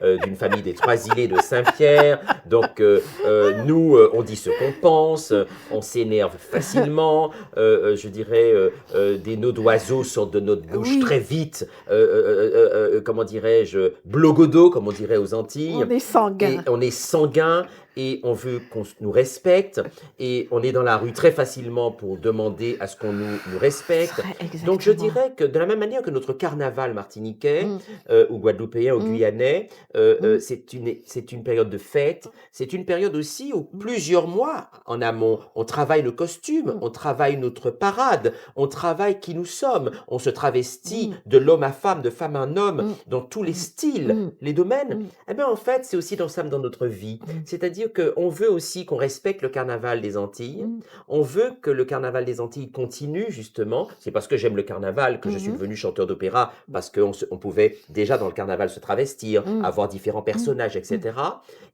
S2: d'une famille des 3 îlets de Saint-Pierre. Donc, nous, on dit ce qu'on pense, on s'énerve facilement, je dirais, des nœuds d'oiseaux sortent de notre bouche très
S1: Oui,
S2: vite, comment dirais-je? Blogodo, comme on dirait aux Antilles.
S1: on est
S2: Et
S1: sanguin.
S2: on est sanguin et on veut qu'on nous respecte et on est dans la rue très facilement pour demander à ce qu'on nous respecte. Donc je
S1: Exactement.
S2: dirais que de la même manière que notre carnaval martiniquais,
S1: Mmh.
S2: ou guadeloupéen ou
S1: Mmh.
S2: guyanais,
S1: Mmh.
S2: c'est une période de fête. C'est une période aussi où
S1: Mmh.
S2: plusieurs mois en amont, on travaille nos costumes,
S1: Mmh.
S2: on travaille notre parade, on travaille qui nous sommes, on se travestit
S1: Mmh.
S2: de l'homme à femme, de femme à un homme,
S1: Mmh.
S2: dans tous les
S1: Mmh.
S2: styles,
S1: Mmh.
S2: les domaines.
S1: Mmh.
S2: Eh bien, en fait, c'est aussi dans notre vie.
S1: Mmh.
S2: C'est-à-dire qu'on veut aussi qu'on respecte le carnaval des Antilles.
S1: Mmh.
S2: On veut que le carnaval des Antilles continue, justement. C'est parce que j'aime le carnaval que je
S1: Mmh
S2: suis
S1: mh.
S2: devenu chanteur d'opéra, parce qu'on pouvait déjà dans le carnaval se travestir,
S1: Mmh.
S2: avoir différents
S1: Mmh.
S2: personnages,
S1: Mmh.
S2: etc.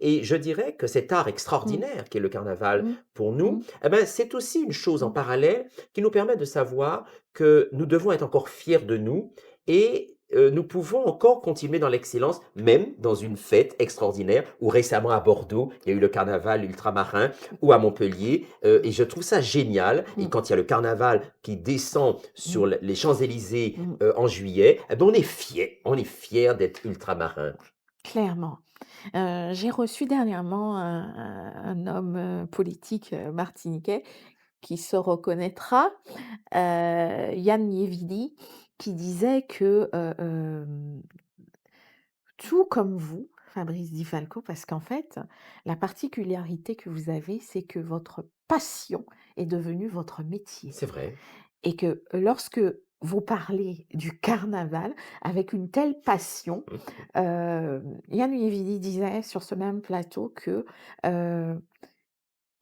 S2: Et je dirais que cet art
S1: Mmh.
S2: extraordinaire qu'est le carnaval
S1: Mmh.
S2: pour
S1: Mmh.
S2: nous, eh ben, c'est aussi une chose en
S1: Mmh.
S2: parallèle qui nous permet de savoir que nous devons être encore fiers de nous et nous pouvons encore continuer dans l'excellence, même dans une fête extraordinaire, où récemment à Bordeaux, il y a eu le carnaval ultramarin, ou à Montpellier, et je trouve ça génial. Et
S1: Mmh.
S2: quand il y a le carnaval qui descend sur
S1: Mmh.
S2: les Champs-Élysées
S1: Mmh.
S2: en juillet, eh ben on est fiers d'être ultramarin.
S1: Clairement. J'ai reçu dernièrement un homme, politique, martiniquais qui se reconnaîtra, Yann Yévili, qui disait que, tout comme vous, Fabrice Di Falco, parce qu'en fait, la particularité que vous avez, c'est que votre passion est devenue votre métier
S2: C'est vrai.
S1: et que lorsque vous parlez du carnaval avec une telle passion, Yann Yévili disait sur ce même plateau que, heu,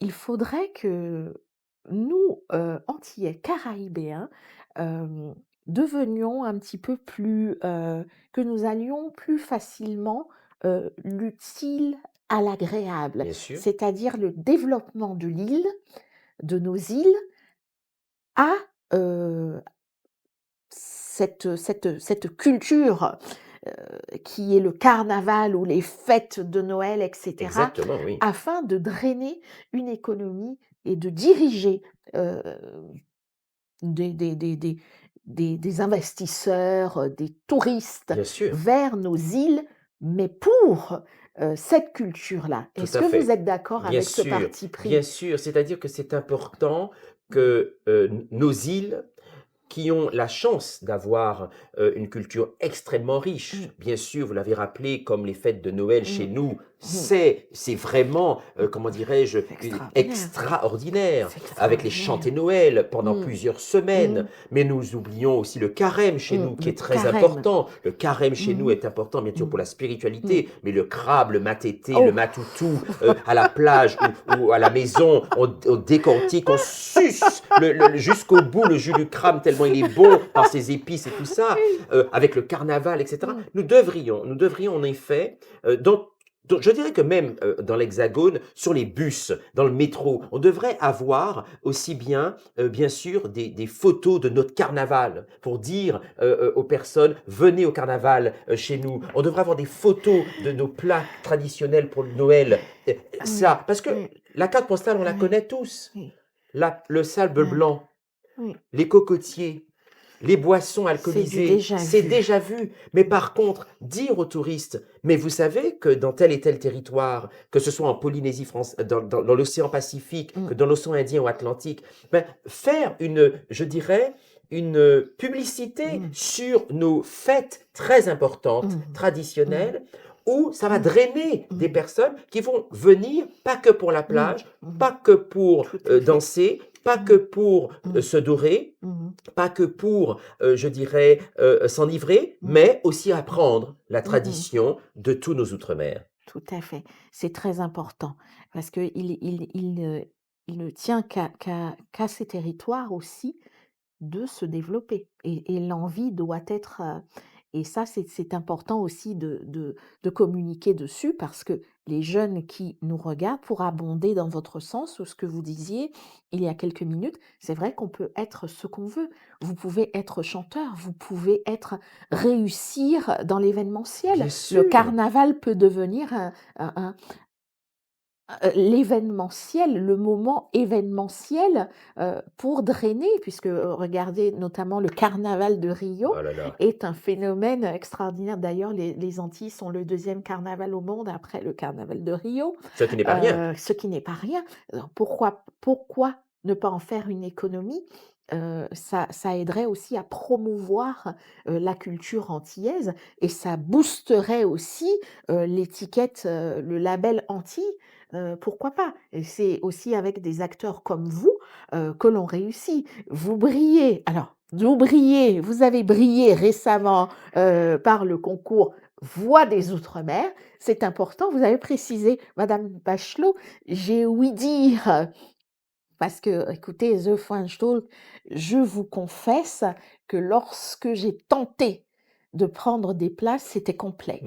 S1: il faudrait que nous, antillais, caraïbéens, hem, devenions un petit peu plus, que nous allions plus facilement, l'utile à l'agréable.
S2: Bien sûr.
S1: C'est-à-dire le développement de l'île, de nos îles à, cette culture, qui est le carnaval ou les fêtes de Noël, et cetera,
S2: Exactement, oui.
S1: afin de drainer une économie et de diriger, heu, des des des des des investisseurs, des touristes
S2: Bien sûr,
S1: vers nos îles, mais pour, cette culture-là.
S2: tout
S1: Est-ce
S2: à
S1: que vous
S2: fait.
S1: êtes d'accord avec ce parti
S2: Bien
S1: pris?
S2: sûr, c'est-à-dire que c'est important
S1: Mmh.
S2: que, nos îles qui ont la chance d'avoir, une culture extrêmement
S1: Mmh.
S2: riche. Bien sûr, vous l'avez rappelé, comme les fêtes de Noël chez
S1: Mmh.
S2: nous,
S1: Mmh.
S2: c'est vraiment,
S1: Mmh.
S2: comment dirais-je?
S1: C'est
S2: U
S1: extraordinaire.
S2: extraordinaire,
S1: C'est
S2: avec les chantés
S1: extraordinaire.
S2: Noël pendant
S1: Mmh.
S2: plusieurs
S1: Mmh.
S2: semaines. Mais nous oublions aussi le carême chez nous, qui
S1: Le
S2: est très
S1: carême.
S2: important. Le carême chez nous
S1: Mmh
S2: est important, bien sûr, pour
S1: mh.
S2: la
S1: Mmh.
S2: spiritualité, mais le crabe, le matété, le
S1: Oh!
S2: matoutou, à la plage ou à la maison, on décortique, on suce jusqu'au bout le jus du crabe tellement il est bon par ses épices et tout ça,
S1: Oui.
S2: avec le carnaval, etc.
S1: Mmh.
S2: Nous devrions en effet, je dirais que même dans l'Hexagone, sur les bus, dans le métro, on devrait avoir aussi bien, bien sûr, des photos de notre carnaval pour dire aux personnes, venez au carnaval chez nous. On devrait avoir des photos de nos plats traditionnels pour le Noël.
S1: Oui,
S2: Ça, parce que
S1: oui,
S2: la carte postale, on la
S1: oui,
S2: connaît tous.
S1: oui,
S2: Le sable
S1: ouais,
S2: blanc,
S1: oui.
S2: les cocotiers, les boissons
S1: C'est du
S2: alcoolisées,
S1: déjà
S2: c'est
S1: vu.
S2: déjà vu. Mais
S1: Mmh.
S2: par contre, dire aux touristes, mais vous savez que dans tel et tel territoire, que ce soit en Polynésie française, dans l'océan Pacifique, que
S1: Mmh.
S2: dans l'océan Indien ou Atlantique, ben, faire je dirais, une publicité
S1: Mmh.
S2: sur nos fêtes très importantes,
S1: Mmh. Mmh.
S2: traditionnelles, où ça va
S1: Mmh.
S2: drainer des
S1: Mmh.
S2: personnes qui vont venir, pas que pour la
S1: Mmh.
S2: plage,
S1: Mmh.
S2: pas que pour
S1: Tout à fait.
S2: danser, pas que
S1: Mmh.
S2: pour
S1: Mmh.
S2: se dorer,
S1: Mmh.
S2: pas que pour, je dirais, s'enivrer,
S1: Mmh.
S2: mais aussi apprendre la
S1: Mmh mh.
S2: tradition de tous nos outre-mer.
S1: Tout à fait. C'est très important parce qu'il ne tient qu'à ces territoires aussi de se développer et l'envie doit être, et ça c'est important aussi de communiquer dessus parce que les jeunes qui nous regardent, pour abonder dans votre sens ou ce que vous disiez il y a quelques minutes, c'est vrai qu'on peut être ce qu'on veut. Vous pouvez être chanteur, vous pouvez réussir dans l'événementiel.
S2: Bien
S1: Le
S2: sûr!
S1: carnaval peut devenir un l'événementiel, le moment événementiel, pour drainer puisque, regardez notamment le carnaval de Rio
S2: Oh là là,
S1: est un phénomène extraordinaire. D'ailleurs, les Antilles sont le deuxième carnaval au monde après le carnaval de Rio,
S2: ce qui n'est pas rien.
S1: ce qui n'est pas rien. Alors pourquoi ne pas en faire une économie? Ça aiderait aussi à promouvoir, la culture antillaise et ça boosterait aussi, l'étiquette, le label Antilles. Pourquoi pas? Et c'est aussi avec des acteurs comme vous, que l'on réussit. Vous avez brillé récemment, par le concours Voix des outre-mer. C'est important, vous avez précisé, madame Bachelot, j'ai ouï dire, parce que écoutez, The French Talk, je vous confesse que lorsque j'ai tenté de prendre des places, c'était complet.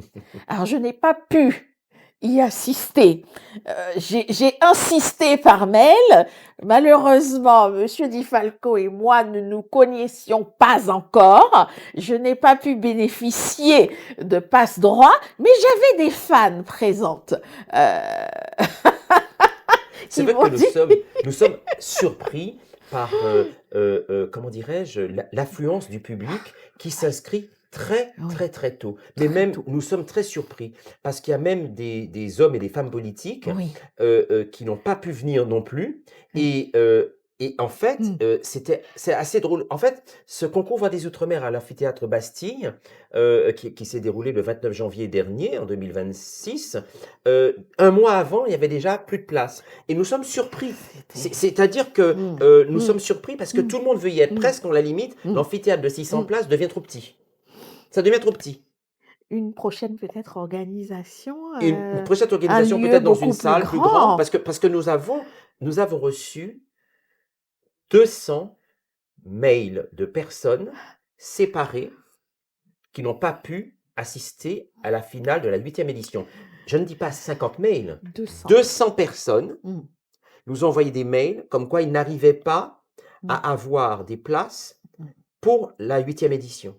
S1: Alors je n'ai pas pu y assister. J'ai insisté par mail. Malheureusement, monsieur Di Falco et moi ne nous connaissions pas encore. Je n'ai pas pu bénéficier de passe-droit, mais j'avais des fans présentes,
S2: C'est
S1: qui
S2: vrai que
S1: m'ont
S2: nous
S1: dit
S2: sommes nous sommes surpris par, comment dirais-je? L'affluence du public qui s'inscrit très,
S1: oui,
S2: très, très tôt. Mais
S1: très
S2: même,
S1: tôt.
S2: nous sommes très surpris parce qu'il y a même des hommes et des femmes politiques,
S1: Oui.
S2: qui n'ont pas pu venir non plus
S1: Mmh.
S2: et en fait,
S1: Mmh.
S2: c'est assez drôle. En fait, ce concours Voix des outre-mer à l'amphithéâtre Bastille, qui s'est déroulé le 29 janvier dernier, en 2026, 1 mois avant, il y avait déjà plus de place et nous sommes surpris.
S1: C'était
S2: C'est-à-dire que,
S1: mmh.
S2: nous
S1: Mmh.
S2: sommes surpris parce que
S1: Mmh.
S2: tout le monde veut y être.
S1: Mmh.
S2: Presque, on la limite,
S1: Mmh.
S2: l'amphithéâtre de 600
S1: Mmh.
S2: places devient trop petit. Ça devient trop petit.
S1: Une prochaine peut-être organisation,
S2: Et une prochaine
S1: un
S2: organisation
S1: lieu
S2: peut-être dans une
S1: beaucoup plus
S2: salle plus grande
S1: grand.
S2: parce que nous avons reçu 200 mails de personnes séparées qui n'ont pas pu assister à la finale de la 8e édition. Je ne dis pas 50 mails,
S1: 200.
S2: 200 personnes
S1: Mmh.
S2: nous ont envoyé des mails comme quoi ils n'arrivaient pas
S1: Mmh.
S2: à avoir des places
S1: Mmh.
S2: pour la 8e édition.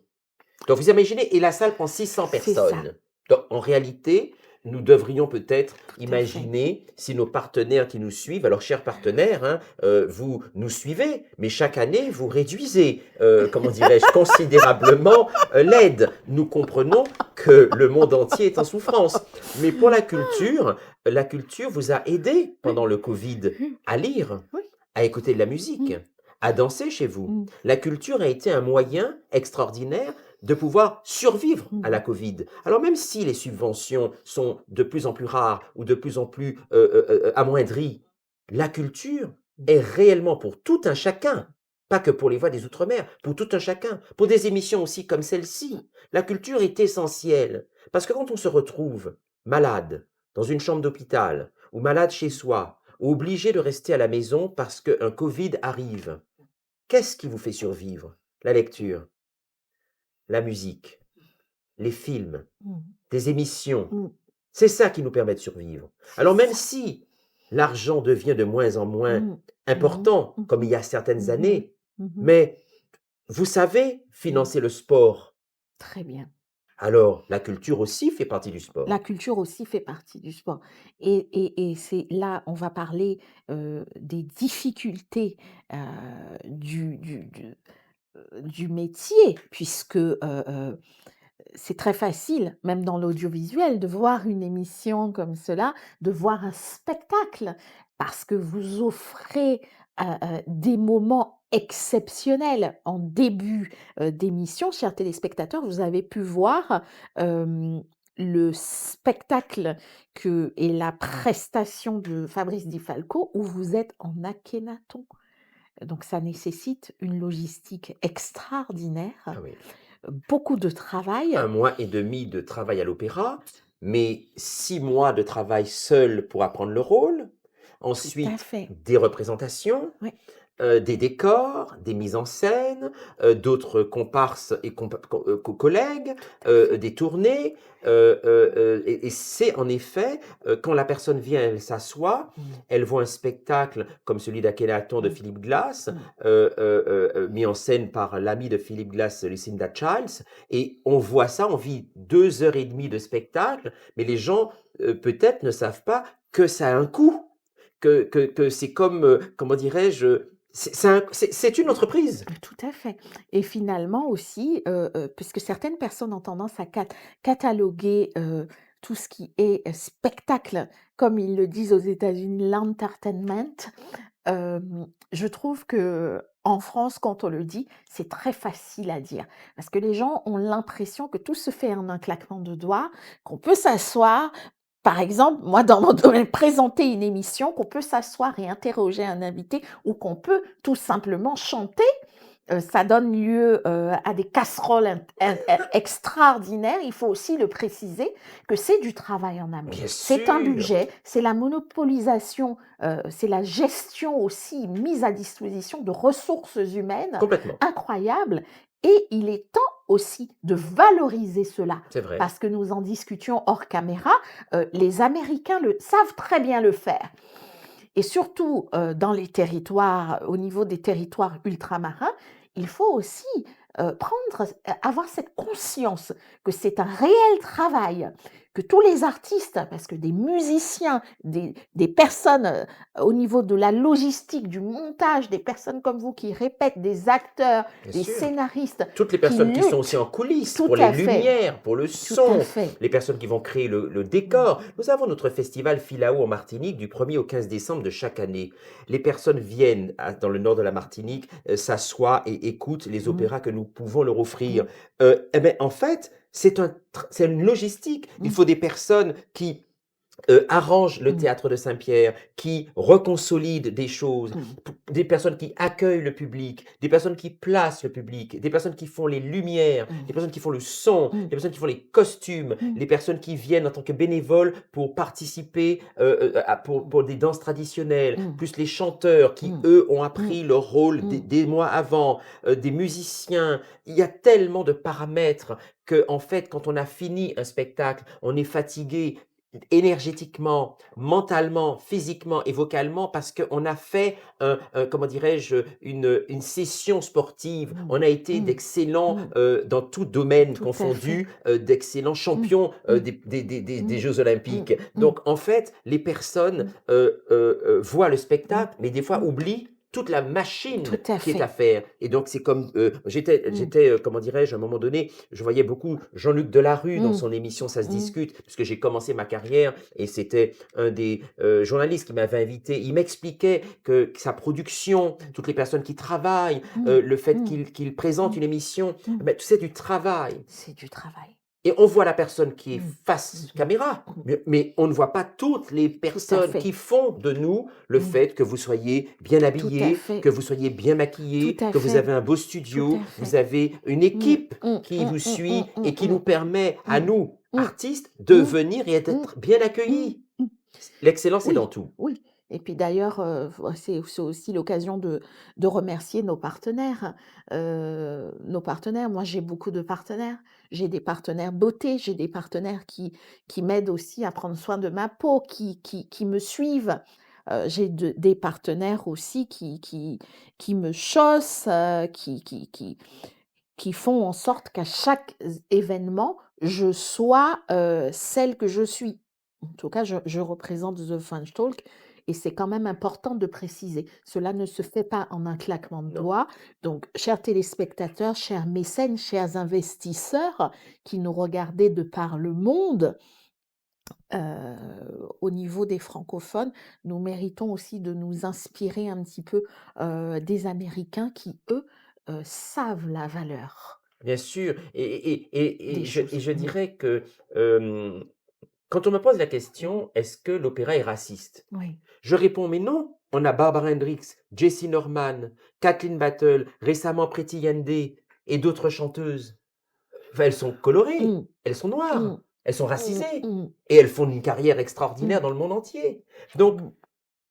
S2: Donc vous imaginez et la salle prend 600
S1: C'est ça,
S2: personnes. Donc en réalité, nous devrions peut-être
S1: tout à fait.
S2: imaginer si nos partenaires qui nous suivent, alors chers partenaires, hein, vous nous suivez, mais chaque année vous réduisez, comment dirais-je, considérablement, l'aide. Nous comprenons que le monde entier est en souffrance. Mais pour la culture vous a aidé pendant
S1: Oui,
S2: le Covid à lire,
S1: oui.
S2: à écouter de la musique,
S1: Mmh,
S2: à danser chez vous.
S1: mmh,
S2: La culture a été un moyen extraordinaire de pouvoir survivre à la
S1: mmh.
S2: Covid. Alors même si les subventions sont de plus en plus rares ou de plus en plus amoindries, la culture est réellement pour tout un chacun, pas que pour les voix des Outre-mer, pour tout un chacun, pour des émissions aussi comme celle-ci. La culture est essentielle parce que quand on se retrouve malade dans une chambre d'hôpital ou malade chez soi ou obligé de rester à la maison parce qu'un Covid arrive, qu'est-ce qui vous fait survivre? La lecture, la musique, les films,
S1: Mmh.
S2: des émissions.
S1: Mmh.
S2: C'est ça qui nous permet de survivre.
S1: C'est
S2: Alors même
S1: ça.
S2: si l'argent devient de moins en moins
S1: Mmh. Mmh.
S2: important, comme il
S1: Mmh.
S2: y a certaines
S1: Mmh.
S2: années,
S1: Mmh.
S2: mais vous savez
S1: Mmh.
S2: financer le sport.
S1: Très bien.
S2: Alors la culture aussi fait partie du
S1: La
S2: sport.
S1: culture aussi fait partie du sport et c'est là, on va parler, des difficultés, heu, du métier puisque, c'est très facile, même dans l'audiovisuel, de voir une émission comme cela, de voir un spectacle, parce que vous offrez, des moments exceptionnels. En début, d'émission, chers téléspectateurs, vous avez pu voir, le spectacle que et la prestation de Fabrice Di Falco où vous êtes en Akhenaton. Donc ça nécessite une logistique extraordinaire,
S2: Ah oui.
S1: beaucoup de travail.
S2: 1 mois et demi de travail à l'opéra, mais 6 mois de travail seul pour apprendre le rôle.
S1: Tout à
S2: Ensuite,
S1: fait.
S2: des représentations,
S1: Oui,
S2: des décors, des mises en scène, d'autres comparses et collègues,
S1: tout à fait.
S2: des tournées, et c'est en effet, quand la personne vient, elle s'assoit,
S1: Mmh,
S2: elle voit un spectacle comme celui d'Akhenaton de
S1: mmh,
S2: Philip Glass,
S1: mmh.
S2: mis en scène par l'amie de Philip Glass, Lucinda Childs, et on voit ça, on vit 2 heures et demie de spectacle, mais les gens, peut-être ne savent pas que ça a un coût, que c'est comme, comment dirais-je? C'est une entreprise.
S1: Tout à fait et finalement aussi, puisque certaines personnes ont tendance à cataloguer, tout ce qui est, spectacle, comme ils le disent aux États-Unis, l'entertainment. Je trouve que en France, quand on le dit, c'est très facile à dire. Parce que les gens ont l'impression que tout se fait en un claquement de doigts, qu'on peut s'asseoir, par exemple, moi dans mon domaine, présenter une émission, qu'on peut s'asseoir et interroger un invité ou qu'on peut tout simplement chanter. Ça donne lieu, à des casseroles extraordinaires. Il faut aussi le préciser que c'est du travail en amont.
S2: Bien
S1: C'est un
S2: sûr,
S1: budget, c'est la monopolisation, c'est la gestion aussi mise à disposition de ressources humaines
S2: complètement,
S1: incroyables et il est temps aussi de valoriser cela.
S2: c'est vrai.
S1: Parce que nous en discutions hors caméra, les Américains le savent très bien le faire et surtout, dans les territoires, au niveau des territoires ultramarins, il faut aussi, avoir cette conscience que c'est un réel travail, que tous les artistes, parce que des musiciens, des personnes, au niveau de la logistique, du montage, des personnes comme vous qui répètent, des acteurs,
S2: Bien
S1: des
S2: sûr.
S1: scénaristes
S2: Toutes les
S1: qui
S2: personnes qui sont aussi
S1: luttent.
S2: en coulisses,
S1: Tout
S2: pour les
S1: à fait,
S2: lumières, pour le
S1: tout à
S2: son,
S1: fait.
S2: les personnes qui vont créer le
S1: Mmh.
S2: décor. Nous avons notre festival Filao en Martinique du 1er au 15 décembre de chaque année. Les personnes viennent dans le nord de la Martinique, s'assoient et écoutent les
S1: Mmh.
S2: opéras que nous pouvons leur offrir.
S1: Mmh.
S2: Eh ben, en fait, c'est une logistique. Il
S1: Mmh.
S2: faut des personnes qui arrange le
S1: Mmh.
S2: théâtre de Saint-Pierre, qui reconsolide des choses,
S1: Mmh.
S2: des personnes qui accueillent le public, des personnes qui placent le public, des personnes qui font les lumières, des
S1: Mmh.
S2: personnes qui font le son,
S1: Mmh.
S2: des personnes qui font les costumes,
S1: Mmh.
S2: les personnes qui viennent en tant que bénévoles pour participer pour des danses traditionnelles,
S1: Mmh.
S2: plus les chanteurs qui,
S1: Mmh.
S2: eux, ont
S1: Mmh.
S2: appris leur rôle
S1: Mmh.
S2: des mois avant, des musiciens. Il y a tellement de paramètres que, en fait, quand on a fini un spectacle, on est fatigué, énergétiquement, mentalement, physiquement et vocalement parce qu'on a fait comment dirais-je, une session sportive.
S1: Mmh.
S2: On a été
S1: Mmh.
S2: d'excellents,
S1: Mmh.
S2: dans tout domaine
S1: Tout à fait.
S2: confondu, d'excellents
S1: Mmh.
S2: champions,
S1: Mmh.
S2: des
S1: Mmh.
S2: Jeux
S1: Mmh.
S2: olympiques.
S1: Mmh.
S2: Donc en fait, les personnes,
S1: Mmh.
S2: voient le
S1: Mmh.
S2: spectacle, mais des fois
S1: Mmh.
S2: oublient toute la machine
S1: Tout à
S2: qui est à
S1: fait.
S2: faire. Et donc c'est comme,
S1: Mmh.
S2: comment dirais-je, à un moment donné, je voyais beaucoup Jean-Luc Delarue dans
S1: Mmh.
S2: son émission Ça se
S1: Mmh.
S2: discute, puisque j'ai commencé ma carrière et c'était un des, journalistes qui m'avait invité. Il m'expliquait que sa production, toutes les personnes qui travaillent,
S1: Mmh.
S2: le fait
S1: Mmh.
S2: qu'il présente
S1: Mmh.
S2: une émission,
S1: Mmh.
S2: tu sais, du travail.
S1: C'est du travail.
S2: Et on voit la personne qui est
S1: Mmh.
S2: face
S1: Mmh mh.
S2: caméra,
S1: Mmh.
S2: mais on ne voit pas toutes les
S1: Tout à
S2: personnes qui
S1: fait.
S2: font de nous le
S1: Mmh.
S2: fait que vous soyez bien
S1: Tout à
S2: habillés, que
S1: fait.
S2: vous soyez bien
S1: Tout
S2: maquillés,
S1: à
S2: que vous
S1: fait.
S2: avez un beau
S1: Tout
S2: studio,
S1: à
S2: vous
S1: fait.
S2: avez une
S1: Mmh.
S2: équipe
S1: Mmh.
S2: qui
S1: Mmh.
S2: vous
S1: Mmh. Mmh.
S2: suit
S1: Mmh.
S2: et qui nous
S1: Mmh.
S2: permet à
S1: Mmh.
S2: nous,
S1: Mmh.
S2: artistes, de
S1: Mmh.
S2: venir et
S1: Mmh.
S2: d'être bien
S1: Mmh.
S2: accueillis.
S1: Mmh.
S2: L'excellence est dans
S1: Oui,
S2: tout.
S1: oui et puis d'ailleurs, c'est aussi l'occasion de remercier nos partenaires. Nos partenaires, moi j'ai beaucoup de partenaires. J'ai des partenaires beauté, j'ai des partenaires qui m'aident aussi à prendre soin de ma peau, qui me suivent. J'ai des partenaires aussi qui me chaussent, qui font en sorte qu'à chaque événement, je sois, celle que je suis. En tout cas, je représente The French Talk et c'est quand même important de préciser. Cela ne se fait pas en un claquement de
S2: Non.
S1: doigts. Donc, chers téléspectateurs, chers mécènes, chers investisseurs qui nous regardez de par le monde, au niveau des francophones, nous méritons aussi de nous inspirer un petit peu, des Américains qui, eux, savent la valeur
S2: Bien sûr
S1: des
S2: et
S1: choses.
S2: je
S1: Mmh.
S2: dirais que, quand on me pose la
S1: Mmh.
S2: question: «Est-ce que l'opéra est raciste?»
S1: Oui.
S2: Je réponds: «Mais non, on a Barbara Hendricks, Jessie Norman, Kathleen Battle, récemment Pretty Yende et d'autres chanteuses. Enfin, elles sont colorées,
S1: Mmh.
S2: elles sont
S1: Mmh.
S2: noires, elles sont
S1: Mmh.
S2: racisées
S1: Mmh.
S2: et elles font une carrière extraordinaire
S1: Mmh.
S2: dans le monde entier». Donc
S1: Mmh.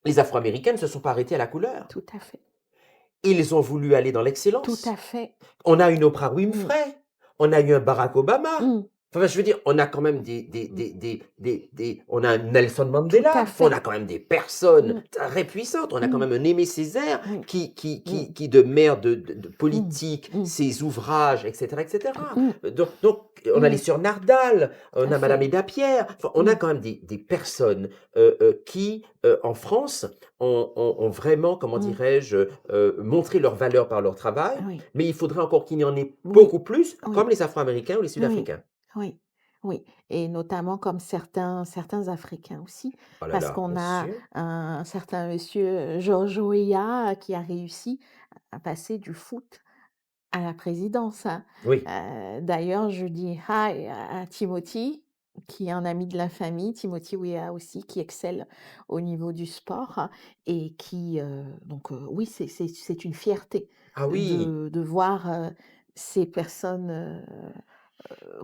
S2: les Afro-Américaines ne se sont pas arrêtées à la couleur.
S1: Tout à fait.
S2: Ils ont voulu aller dans
S1: Tout à
S2: l'excellence.
S1: fait.
S2: On a une Oprah
S1: Mmh.
S2: Winfrey, on a eu un Barack Obama.
S1: Mmh.
S2: Enfin, je veux dire, on a quand même
S1: Mmh.
S2: on a un Nelson
S1: Tout à
S2: Mandela, enfin, on
S1: fait.
S2: a quand même des personnes
S1: Mmh.
S2: très puissantes. On a quand
S1: Mmh.
S2: même un Aimé Césaire
S1: Oui. Mmh.
S2: qui de maire de
S1: Mmh.
S2: politique,
S1: Mmh.
S2: ses ouvrages, etc., etc.
S1: Mmh.
S2: Donc, on a les
S1: Mmh.
S2: sœurs Nardal,
S1: Tout
S2: on
S1: à
S2: a Madame
S1: fait.
S2: Eda Pierre. Enfin, on a
S1: Mmh.
S2: quand même des personnes qui, en France, ont vraiment, comment
S1: Mmh.
S2: dirais-je, montré leur valeur par leur travail.
S1: Oui.
S2: Mais il faudrait encore qu'il y en ait
S1: Oui.
S2: beaucoup plus,
S1: Oui.
S2: comme les Afro-Américains ou les
S1: Oui.
S2: Sud-Africains.
S1: Oui. Oui et notamment comme certains Africains aussi,
S2: Oh là
S1: parce
S2: là,
S1: qu'on
S2: bien
S1: a
S2: sûr.
S1: un certain monsieur George Weah qui a réussi à passer du foot à la présidence, hein.
S2: Oui,
S1: D'ailleurs, je dis hi à Timothy, qui est un ami de la famille, Timothy Weah aussi, qui excelle au niveau du sport et qui, donc oui, c'est une fierté
S2: ah oui,
S1: de voir, ces personnes,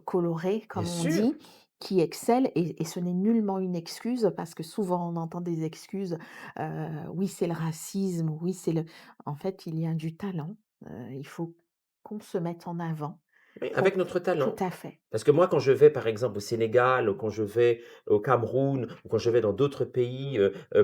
S1: colorées,
S2: bien
S1: comme on
S2: sûr.
S1: dit, qui excellent et ce n'est nullement une excuse parce que souvent on entend des excuses, oui, c'est le racisme, oui, c'est le en fait, il y a du talent, il faut qu'on se mette en avant,
S2: Oui,
S1: qu'on
S2: avec notre
S1: tout
S2: talent.
S1: à fait.
S2: Parce que moi, quand je vais, par exemple, au Sénégal, ou quand je vais au Cameroun, ou quand je vais dans d'autres pays,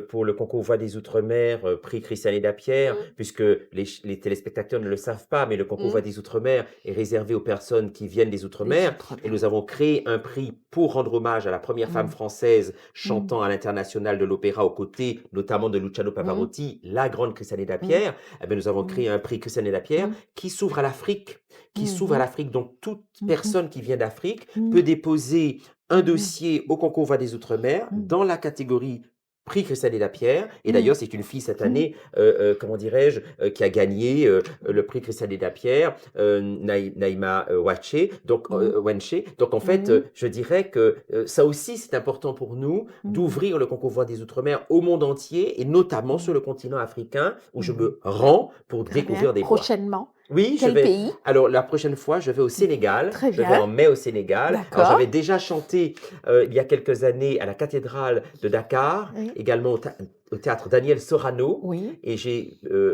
S2: pour le concours Voix des outre-mer, prix Christiane et Lapierre,
S1: Mmh.
S2: puisque les téléspectateurs ne le savent pas, mais le concours Voix
S1: Mmh.
S2: des outre-mer est réservé aux personnes qui viennent des
S1: Les
S2: outre-mer et
S1: outre-mer,
S2: nous
S1: oui.
S2: avons créé un prix pour rendre hommage à la première femme
S1: Mmh.
S2: française
S1: Mmh.
S2: chantant à l'international de l'opéra aux côtés, notamment de Luciano
S1: Mmh.
S2: Pavarotti, la grande Christiane et
S1: Mmh.
S2: Lapierre. Eh bien, nous avons
S1: Mmh.
S2: créé un prix Christiane et Lapierre
S1: Mmh.
S2: qui s'ouvre à l'Afrique, qui
S1: Mmh
S2: s'ouvre à
S1: mh.
S2: l'Afrique. Donc toute
S1: Mmh mh.
S2: personne qui vient d'Afrique
S1: Mmh.
S2: peut déposer un
S1: Mmh mh.
S2: dossier au concours Voix des outre-mer
S1: Mmh.
S2: dans la catégorie prix Christiane et Lapierre. Et
S1: Mmh.
S2: d'ailleurs, c'est une fille cette
S1: Mmh.
S2: année, comment dirais-je, qui a gagné le prix Christiane et Lapierre, Naïma Waché, donc,
S1: Mmh.
S2: Wenche. Donc en fait,
S1: Mmh.
S2: je dirais que ça aussi, c'est important pour nous
S1: Mmh.
S2: d'ouvrir le concours Voix des outre-mer au monde entier et notamment sur
S1: Mmh.
S2: le continent africain où je
S1: Mmh.
S2: me rends pour
S1: Très bien.
S2: découvrir des voix.
S1: Prochainement,
S2: Oui, je
S1: quel
S2: vais.
S1: pays?
S2: Alors, la prochaine fois, je vais au Sénégal.
S1: Très
S2: Je vais
S1: bien,
S2: en mai au Sénégal. Alors,
S1: d'accord.
S2: j'avais déjà chanté il y a quelques années à la cathédrale de Dakar,
S1: Oui.
S2: également au théâtre Daniel Sorano
S1: Oui,
S2: et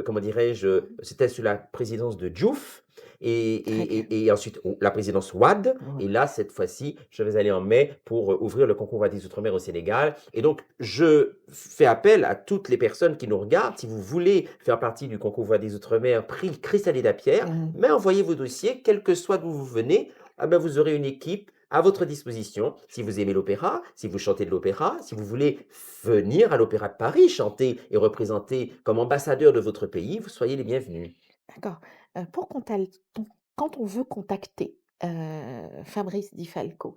S2: comment dirais-je, c'était sous la présidence de Diouf
S1: très bien.
S2: et ensuite la présidence Wade.
S1: Ouais.
S2: Et là, cette fois-ci, je vais aller en mai pour ouvrir le concours Voix des Outre-mer au Sénégal. Et donc, je fais appel à toutes les personnes qui nous regardent. Si vous voulez faire partie du concours Voix des Outre-mer, prix Cristalline d'Apierre,
S1: Mmh.
S2: mais envoyez vos dossiers, quel que soit d'où vous venez. Ah ben, vous aurez une équipe à votre disposition. Si vous aimez l'opéra, si vous chantez de l'opéra, si vous voulez venir à l'Opéra de Paris chanter et représenter comme ambassadeur de votre pays, vous soyez les bienvenus.
S1: D'accord. Pour quand on veut contacter, Fabrice Di Falco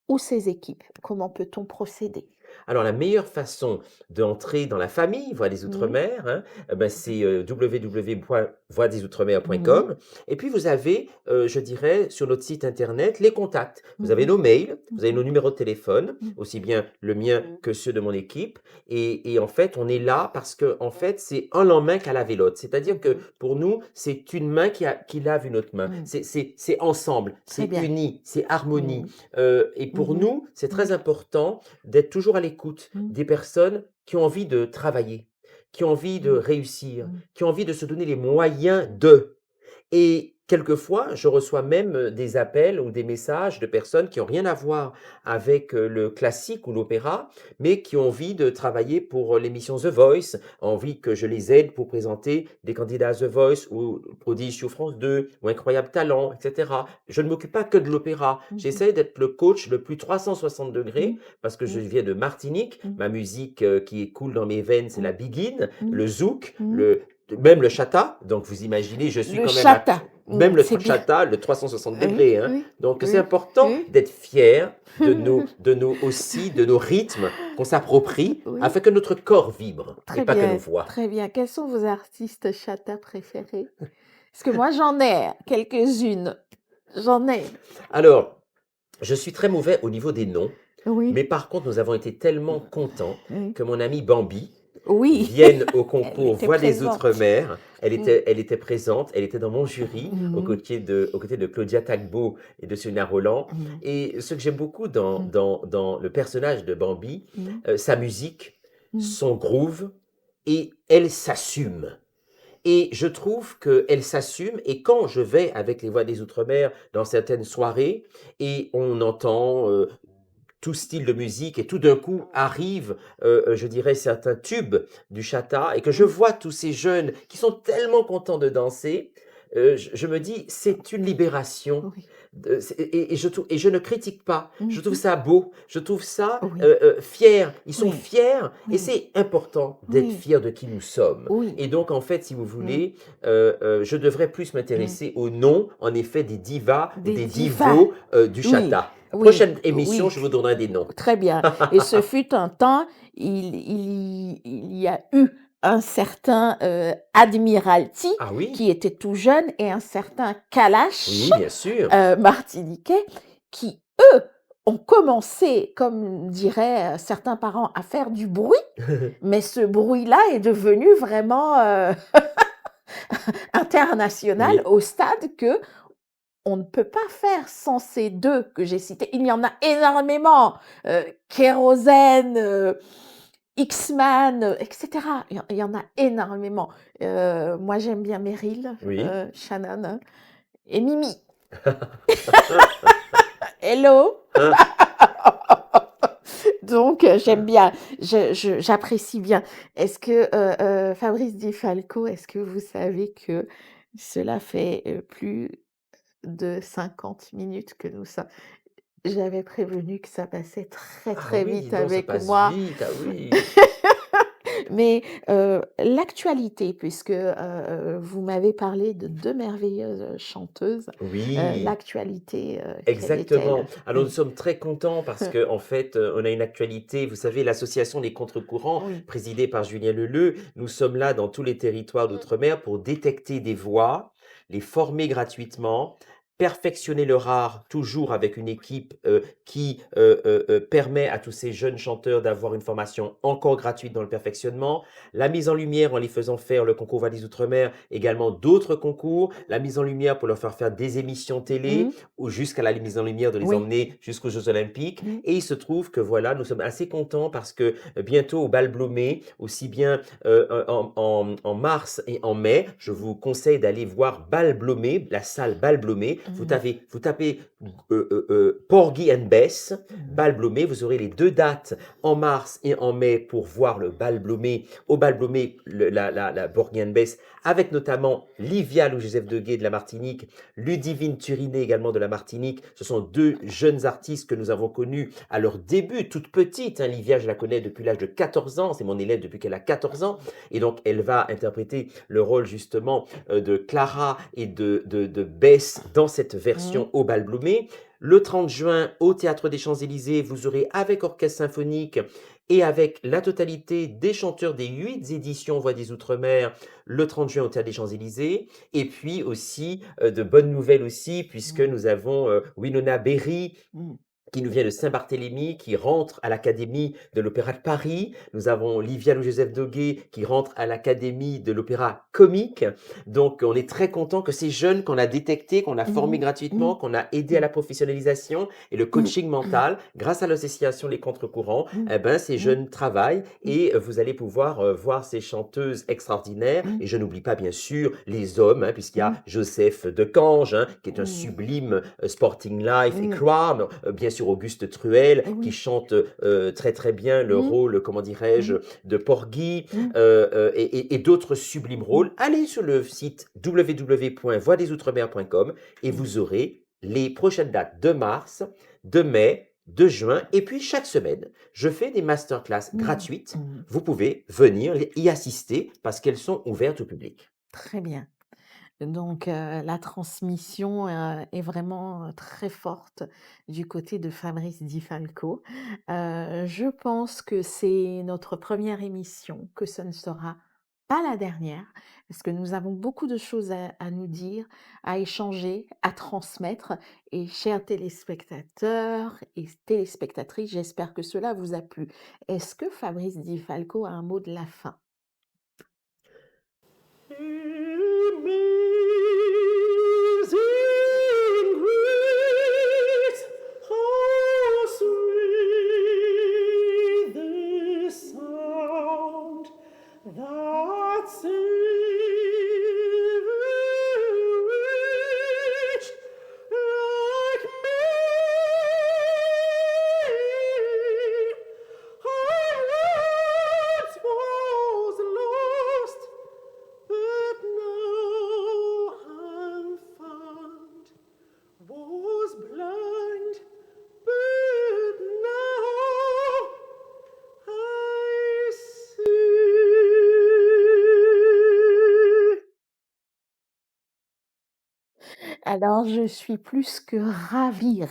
S1: ou ses équipes, comment peut-on procéder?
S2: Alors, la meilleure façon d'entrer dans la famille Voix des
S1: Mmh.
S2: Outre-mer, hein, bah, c'est
S1: Mmh.
S2: www.voixdesoutremer.com. Et puis, vous avez, je dirais, sur notre site internet, les contacts. Vous
S1: Mmh
S2: avez
S1: mh.
S2: nos mails, vous avez
S1: Mmh.
S2: nos numéros de téléphone,
S1: Mmh.
S2: aussi bien le mien que ceux de mon équipe. Et en fait, on est là parce que, en fait, c'est un lendemain qu'à laver l'autre. C'est-à-dire que pour nous, c'est une main qui lave une autre main.
S1: Mmh.
S2: C'est ensemble,
S1: Très
S2: c'est
S1: bien.
S2: uni, c'est harmonie.
S1: Mmh.
S2: Et
S1: Mmh
S2: pour
S1: mh.
S2: nous, c'est
S1: Mmh.
S2: très important d'être toujours à l'écoute
S1: Mmh.
S2: des personnes qui ont envie de travailler, qui ont envie de
S1: Mmh.
S2: réussir,
S1: Mmh.
S2: qui ont envie de se donner les moyens de. Et quelquefois, je reçois même des appels ou des messages de personnes qui ont rien à voir avec le classique ou l'opéra, mais qui ont envie de travailler pour l'émission The Voice, envie que je les aide pour présenter des candidats à The Voice ou Prodige sur France 2 ou Incroyable Talent, etc. Je ne m'occupe pas que de l'opéra.
S1: Mmh mh.
S2: J'essaie d'être le coach le plus 360
S1: Mmh.
S2: degrés parce que je
S1: Mmh.
S2: viens de Martinique.
S1: Mmh.
S2: Ma musique qui coule dans mes veines, c'est la
S1: Mmh.
S2: biguine,
S1: Mmh.
S2: le zouk,
S1: Mmh.
S2: même le chata. Donc, vous imaginez, je suis
S1: Le
S2: quand même
S1: chata.
S2: même le
S1: C'est bien.
S2: chata, le 360
S1: Oui,
S2: degrés, hein.
S1: oui,
S2: Donc, c'est
S1: oui,
S2: important
S1: oui.
S2: d'être fier de nos rythmes qu'on s'approprie
S1: Oui,
S2: afin que notre corps vibre et
S1: très
S2: pas que nos
S1: bien,
S2: voix.
S1: très bien. Quels sont vos artistes chata préférés? Parce que moi, j'en ai quelques-unes. J'en ai.
S2: Alors, je suis très mauvais au niveau des noms, mais
S1: Oui,
S2: par contre, nous avons été tellement contents
S1: oui.
S2: que mon amie Bambi
S1: Oui,
S2: vienne au
S1: elle
S2: concours
S1: était
S2: Voix des
S1: présente.
S2: Outre-mer.
S1: Mmh.
S2: Elle était présente, elle était dans mon jury,
S1: Mmh.
S2: aux côtés de Claudia Tagbo et de Sonia Roland.
S1: Mmh.
S2: Et ce que j'aime beaucoup
S1: Mmh.
S2: dans le personnage de Bambi,
S1: Mmh.
S2: sa musique,
S1: Mmh.
S2: son groove, et elle s'assume. Et je trouve qu'elle s'assume et quand je vais avec les Voix des Outre-mer dans certaines soirées et on entend, tout style de musique et tout d'un coup arrive, je dirais certains tubes du Chata et que je
S1: Mmh.
S2: vois tous ces jeunes qui sont tellement contents de danser, je me dis: «C'est une libération».
S1: Oui.
S2: C'est et je ne critique pas,
S1: Mmh
S2: je trouve
S1: mh.
S2: ça beau, je trouve ça,
S1: Oui,
S2: fier. Ils sont
S1: oui,
S2: fiers et
S1: oui,
S2: c'est important d'être
S1: oui,
S2: fier de qui nous sommes
S1: oui.
S2: et donc en fait, si vous
S1: Mmh.
S2: voulez, je devrais plus
S1: Mmh.
S2: m'intéresser aux noms, en effet, des divas ou
S1: Des
S2: des
S1: divas.
S2: divos, du
S1: Oui,
S2: Chata.
S1: oui,
S2: Prochaine émission,
S1: oui.
S2: je vous donnerai des noms.
S1: Très bien et ce fut un temps, il y a eu un certain, Admiralty
S2: Ah oui?
S1: qui était tout jeune et un certain Kalash,
S2: Oui, bien sûr.
S1: martiniquais qui, eux, ont commencé, comme diraient, certains parents, à faire du bruit, mais ce bruit-là est devenu vraiment, international
S2: Oui.
S1: au stade que on ne peut pas faire sans ces 2 que j'ai cités. Il y en a énormément, Kérosène, X-Man, et cetera. Il y en a énormément. Moi, j'aime bien Meryl,
S2: Oui.
S1: Shannon, hein, et Mimi. Hello! Donc j'aime bien, j'apprécie bien. Est-ce que, Fabrice Di Falco, est-ce que vous savez que cela fait, plus de 50 minutes que nous sommes. J'avais prévenu que ça passait très,
S2: Ah
S1: très
S2: oui, dis
S1: vite
S2: donc, ça
S1: avec
S2: passe
S1: moi.
S2: vite. Ah oui.
S1: Mais, l'actualité puisque, vous m'avez parlé de 2 merveilleuses chanteuses,
S2: Oui.
S1: l'actualité, quelle
S2: Exactement.
S1: est-elle?
S2: Alors nous sommes très contents parce que en fait, on a une actualité, vous savez, l'association des contre-courants
S1: Oui.
S2: présidée par Julien Leleu, nous sommes là dans tous les territoires
S1: Mmh.
S2: d'outre-mer pour détecter des voix, les former gratuitement, perfectionner leur art, toujours avec une équipe, qui, permet à tous ces jeunes chanteurs d'avoir une formation encore gratuite dans le perfectionnement. La mise en lumière en les faisant faire le concours Valais Outre-mer, également d'autres concours. La mise en lumière pour leur faire faire des émissions télé
S1: Mmh.
S2: ou jusqu'à la mise en lumière de les
S1: Oui.
S2: emmener jusqu'aux Jeux olympiques
S1: Mmh.
S2: et il se trouve que voilà, nous sommes assez contents parce que, bientôt au Bal Blômé, aussi bien, en mars et en mai, je vous conseille d'aller voir Bal Blômé, la salle Bal Blômé.
S1: Mmh.
S2: Vous tapez, Porgy and Bess,
S1: Mmh.
S2: Bal Blômé, vous aurez les 2 dates en mars et en mai pour voir le Bal Blômé. Au Bal Blômé, le la Porgy and Bess avec notamment Livia Louis-Joseph Deguet de la Martinique, Ludivine Turinet également de la Martinique. Ce sont 2 jeunes artistes que nous avons connus à leur début, toutes petites, hein. Livia, je la connais depuis l'âge de 14 ans, c'est mon élève depuis qu'elle a 14 ans et donc elle va interpréter le rôle justement, de Clara et de Bess dans cette
S1: Mmh.
S2: version au Bal Blômé. Le 30 juin, au Théâtre des Champs-Élysées, vous aurez avec orchestre symphonique et avec la totalité des chanteurs des 8 éditions Voix des Outre-mer, le 30 juin au Théâtre des Champs-Élysées. Et puis aussi, de bonnes nouvelles aussi, puisque
S1: Mmh.
S2: nous avons, Winona Berry
S1: Mmh.
S2: qui nous vient de Saint-Barthélemy, qui rentre à l'Académie de l'Opéra de Paris. Nous avons Livia Louis-Joseph Doguet qui rentre à l'Académie de l'Opéra Comique. Donc on est très content que ces jeunes qu'on a détectés, qu'on a formés
S1: Mmh.
S2: gratuitement,
S1: Mmh.
S2: qu'on a aidés à la professionnalisation et le
S1: Mmh.
S2: coaching mental grâce à l'association Les Contre-Courants,
S1: Mmh.
S2: eh ben, ces
S1: Mmh.
S2: jeunes travaillent
S1: Mmh.
S2: et vous allez pouvoir, voir ces chanteuses extraordinaires
S1: Mmh.
S2: et je n'oublie pas bien sûr les hommes, hein, puisqu'il y a
S1: Mmh.
S2: Joseph de Canges, hein, qui est un
S1: Mmh.
S2: sublime, Sporting Life et
S1: Mmh.
S2: Croire, bien sûr Auguste Truel qui
S1: Oui.
S2: chante, très, très bien le
S1: Mmh.
S2: rôle, comment dirais-je,
S1: Mmh.
S2: de Porgy,
S1: Mmh.
S2: et d'autres sublimes
S1: Mmh.
S2: rôles. Allez sur le site www.voixdesoutremer.com et
S1: Mmh.
S2: vous aurez les prochaines dates de mars, de mai, de juin et puis chaque semaine, je fais des masterclass
S1: Mmh.
S2: gratuites.
S1: Mmh.
S2: Vous pouvez venir y assister parce qu'elles sont ouvertes au public.
S1: Très bien. Donc, la transmission, est vraiment, très forte du côté de Fabrice Di Falco. Je pense que c'est notre première émission, que ce ne sera pas la dernière, parce que nous avons beaucoup de choses à nous dire, à échanger, à transmettre et chers téléspectateurs et téléspectatrices, j'espère que cela vous a plu. Est-ce que Fabrice Di Falco a un mot de la fin?
S2: Amazing grace, how sweet the sound that saved a wretch like me. I once was lost, but now I'm found. Was blind, but now I see.
S1: Alors, je suis plus que ravie,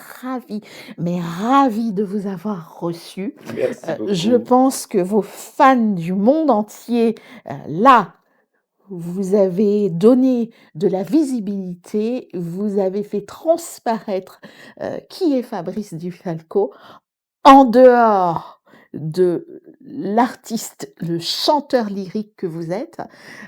S1: mais ravie de vous avoir reçu.
S2: Merci
S1: Je
S2: beaucoup.
S1: pense que vos fans du monde entier, là, vous avez donné de la visibilité, vous avez fait transparaître, qui est Fabrice Dufalco, en dehors de l'artiste, le chanteur lyrique que vous êtes.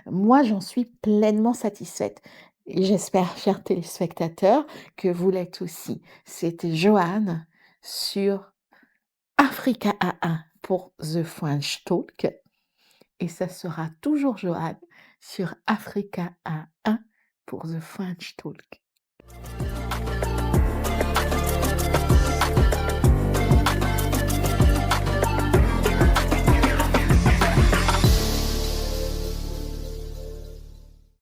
S1: Moi, j'en suis pleinement satisfaite et j'espère, chers téléspectateurs, que vous l'êtes aussi. C'était Joanne sur Africa A1 pour The French Talk et ça sera toujours Joanne sur Africa A1 pour The French Talk.